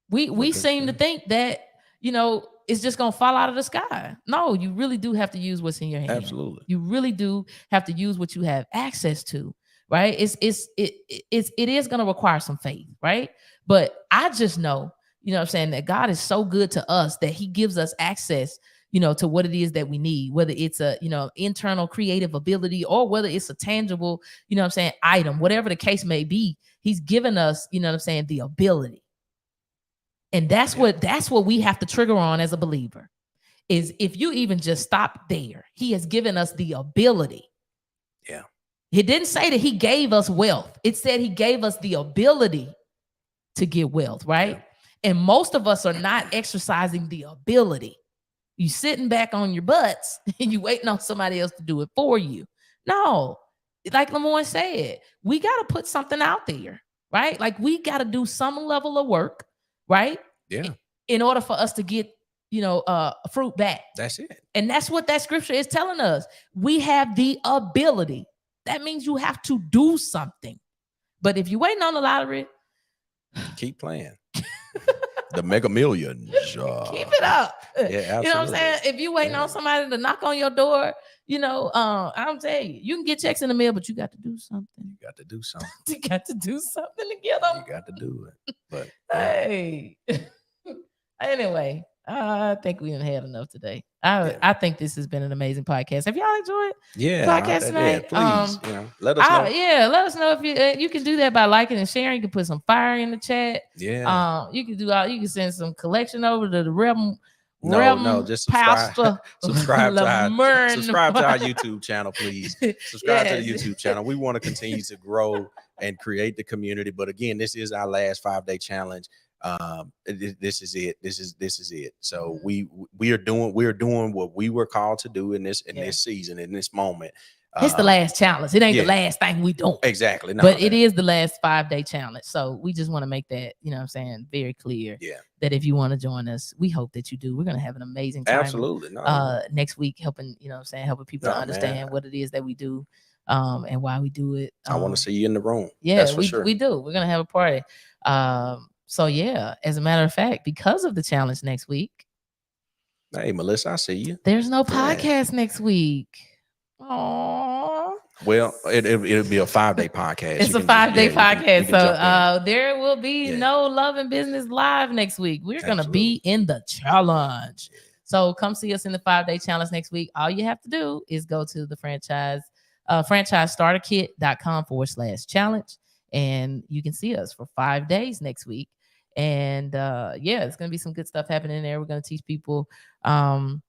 we seem to think that, it's just going to fall out of the sky. No, you really do have to use what's in your hand. Absolutely. You really do have to use what you have access to, right? It is going to require some faith, right? But I just know, what I'm saying, that God is so good to us that he gives us access, to what it is that we need, whether it's a, internal creative ability or whether it's a tangible, what I'm saying, item, whatever the case may be, he's given us, what I'm saying, the ability. And that's what we have to trigger on as a believer, is if you even just stop there, he has given us the ability. Yeah. He didn't say that he gave us wealth. It said he gave us the ability to get wealth, right? Yeah. And most of us are not exercising the ability. You sitting back on your butts and you waiting on somebody else to do it for you. No, like Lamorne said, we got to put something out there, right? Like we got to do some level of work, right? Yeah. In order for us to get, fruit back. That's it. And that's what that scripture is telling us. We have the ability. That means you have to do something. But if you're waiting on the lottery, keep playing. The Mega Millions. Keep it up. Yeah, absolutely. You know what I'm saying? If you're waiting on somebody to knock on your door, I'm telling you can get checks in the mail, but you got to do something. You got to do something. You got to do something to get them. You got to do it. But hey. Anyway, I think we done had enough today. I think this has been an amazing podcast. Have y'all enjoyed the podcast tonight? Yeah, please, let us know. Let us know if you can do that by liking and sharing. You can put some fire in the chat. Yeah. You can you can send some collection over to the Rebel. Just subscribe. subscribe to our YouTube channel, please. Subscribe to the YouTube channel. We want to continue to grow and create the community. But again, this is our last 5-day challenge. This is it. This is it. So we are doing what we were called to do in this season, in this moment. It's the last challenge. It ain't the last thing we do. Exactly. No, but it is the last 5-day challenge. So we just want to make that, what I'm saying, very clear. Yeah. That if you want to join us, we hope that you do. We're going to have an amazing time. Absolutely. Next week, helping people to understand what it is that we do, and why we do it. I want to see you in the room. Yeah, that's for sure. We do. We're going to have a party. So yeah, as a matter of fact, because of the challenge next week. Hey, Melissa, I see you. There's no podcast next week. Oh. Well, it'll be a 5-day podcast. It's a 5-day podcast. So there will be no Love and Business Live next week. We're going to be in the challenge. So come see us in the 5-day challenge next week. All you have to do is go to the franchisestarterkit.com/challenge. And you can see us for 5 days next week. And it's going to be some good stuff happening there. We're going to teach people, how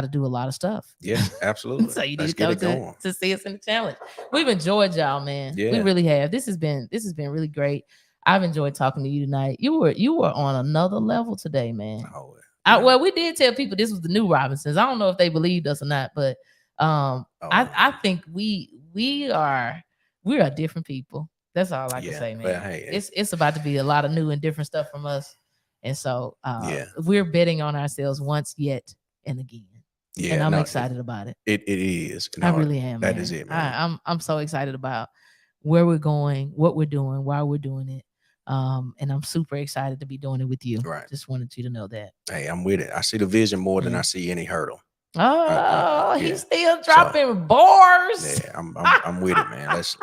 to do a lot of stuff. Yeah, absolutely. So you need to go to see us in the challenge. We've enjoyed y'all, man. Yeah. We really have. This has been really great. I've enjoyed talking to you tonight. You were on another level today, man. Oh, yeah. Well, we did tell people this was the new Robinsons. I don't know if they believed us or not, but I think we are different people. That's all I can Yeah. say, man. Well, hey, It's about to be a lot of new and different stuff from us. And so yeah. we're betting on ourselves once yet and again. And Yeah. I'm No, excited about it. it is. I No, really am, that man. is it, man. I'm so excited about where we're going, what we're doing, why we're doing it. And I'm super excited to be doing it with you. Right. Just wanted you to know that. Hey, I'm with it. I see the vision more than Yeah. I see any hurdle. Oh, Yeah. he's still So, dropping bars. yeah, I'm with it, man. Let's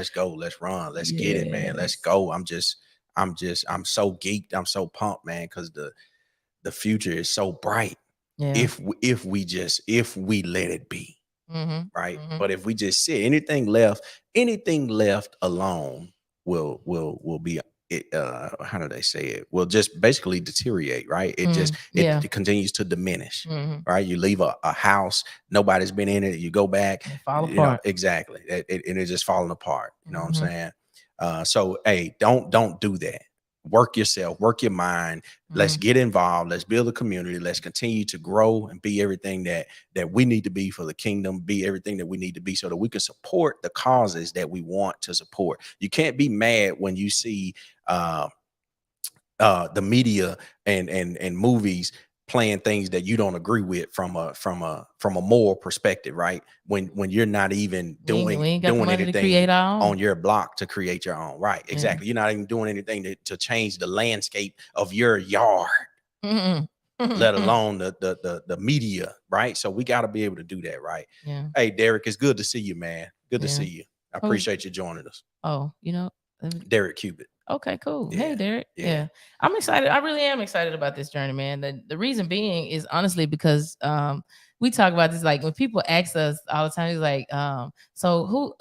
go. Let's run. Let's get it, man. Let's Yes. go. I'm so geeked. I'm so pumped, man, because the future is so bright. Yeah. If we let it be. Mm-hmm. Right. Mm-hmm. But if we just sit, anything left alone will be it, how do they say it? Will just basically deteriorate, right? It just Yeah. it continues to diminish. Mm-hmm. Right. You leave a house, nobody's been in it, you go back, And fall you know, apart. exactly. And it's just falling apart. You know what I'm Mhm. saying? So hey, don't do that. Work yourself, work your mind. Let's Mhm. get involved. Let's build a community. Let's continue to grow and be everything that we need to be for the kingdom, be everything that we need to be so that we can support the causes that we want to support. You can't be mad when you see the media and movies playing things that you don't agree with from a moral perspective, right? When you're not even We ain't got the doing money to anything create our own. on your block to create your own, right? Exactly. You're not even doing anything to change the landscape of your yard, Mm-mm. let alone the media, right? So we got to be able to do that, right? Yeah. Hey, Derek, it's good to see you, man. Good to Yeah. see you. I Who's- appreciate you joining us. Oh, you know. let me- Derek Cubit. Okay, cool. Yeah, Hey, Derek. yeah. Yeah. I'm excited. I really am excited about this journey, man. The reason being is honestly because we talk about this like when people ask us all the time, it's like, so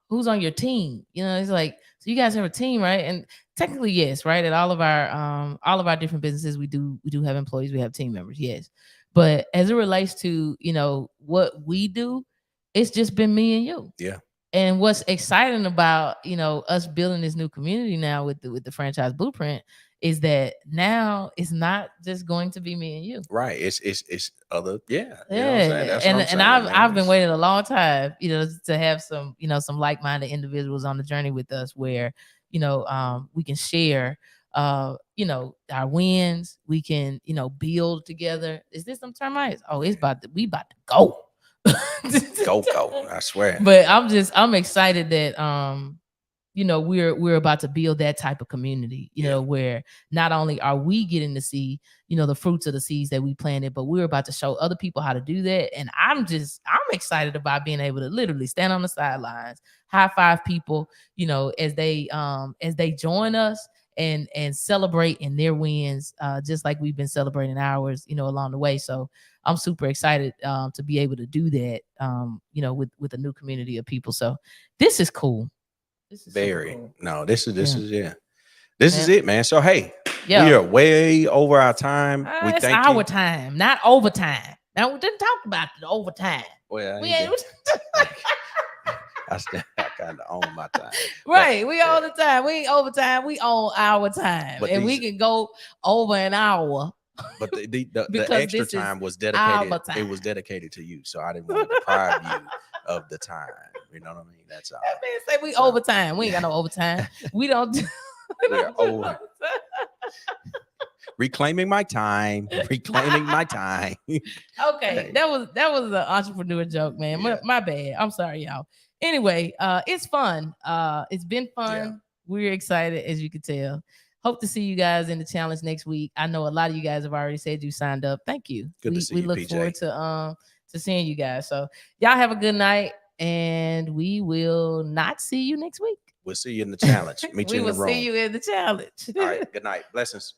who's on your team? You know, it's like, so you guys have a team, right? And technically, yes, right. At all of our different businesses, we do have employees, we have team members, yes. But as it relates to, you know, what we do, it's just been me and you. Yeah. And what's exciting about, you know, us building this new community now with the franchise blueprint is that now it's not just going to be me and you. Right. It's other, yeah. You know what I'm Yeah, saying? That's what I'm saying, I've man. been waiting a long time, you know, to have some, you know, some like-minded individuals on the journey with us where, you know, we can share you know, our wins, we can, you know, build together. Is this some termites? Oh, we about to go. Go. I swear. But I'm excited that you know, we're about to build that type of community, you Yeah. know, where not only are we getting to see, you know, the fruits of the seeds that we planted, but we're about to show other people how to do that. And I'm excited about being able to literally stand on the sidelines, high five people, you know, as they join us and celebrate in their wins, just like we've been celebrating ours, you know, along the way. So I'm super excited to be able to do that, you know, with a new community of people. So this is cool. This is Very. cool. No, this is Yeah. This is it, man. So hey, Yeah. we are way over our time. We It's thank our you. time, not overtime. Now we didn't talk about the overtime. Well, We ain't I kind of own my time. right. We own the time. We ain't overtime. We own our time, But and we can go over an hour. But the Because extra this is time was dedicated. our It was time. dedicated to you, so I didn't want to deprive you of the time. You know what I mean? That's all. That man say we So, overtime. We ain't got no overtime. We don't. We We're don't do over. overtime. Reclaiming my time. Reclaiming my time. Okay, Hey. that was an entrepreneur joke, man. Yeah. My bad. I'm sorry, y'all. Anyway, it's fun. It's been fun. Yeah. We're excited, as you can tell. Hope to see you guys in the challenge next week. I know a lot of you guys have already said you signed up. Thank you. Good to see we you, look PJ. forward to seeing you guys. So y'all have a good night, and we will not see you next week. We'll see you in the challenge. Meet you in the room. We will see you in the challenge. All right. Good night. Blessings.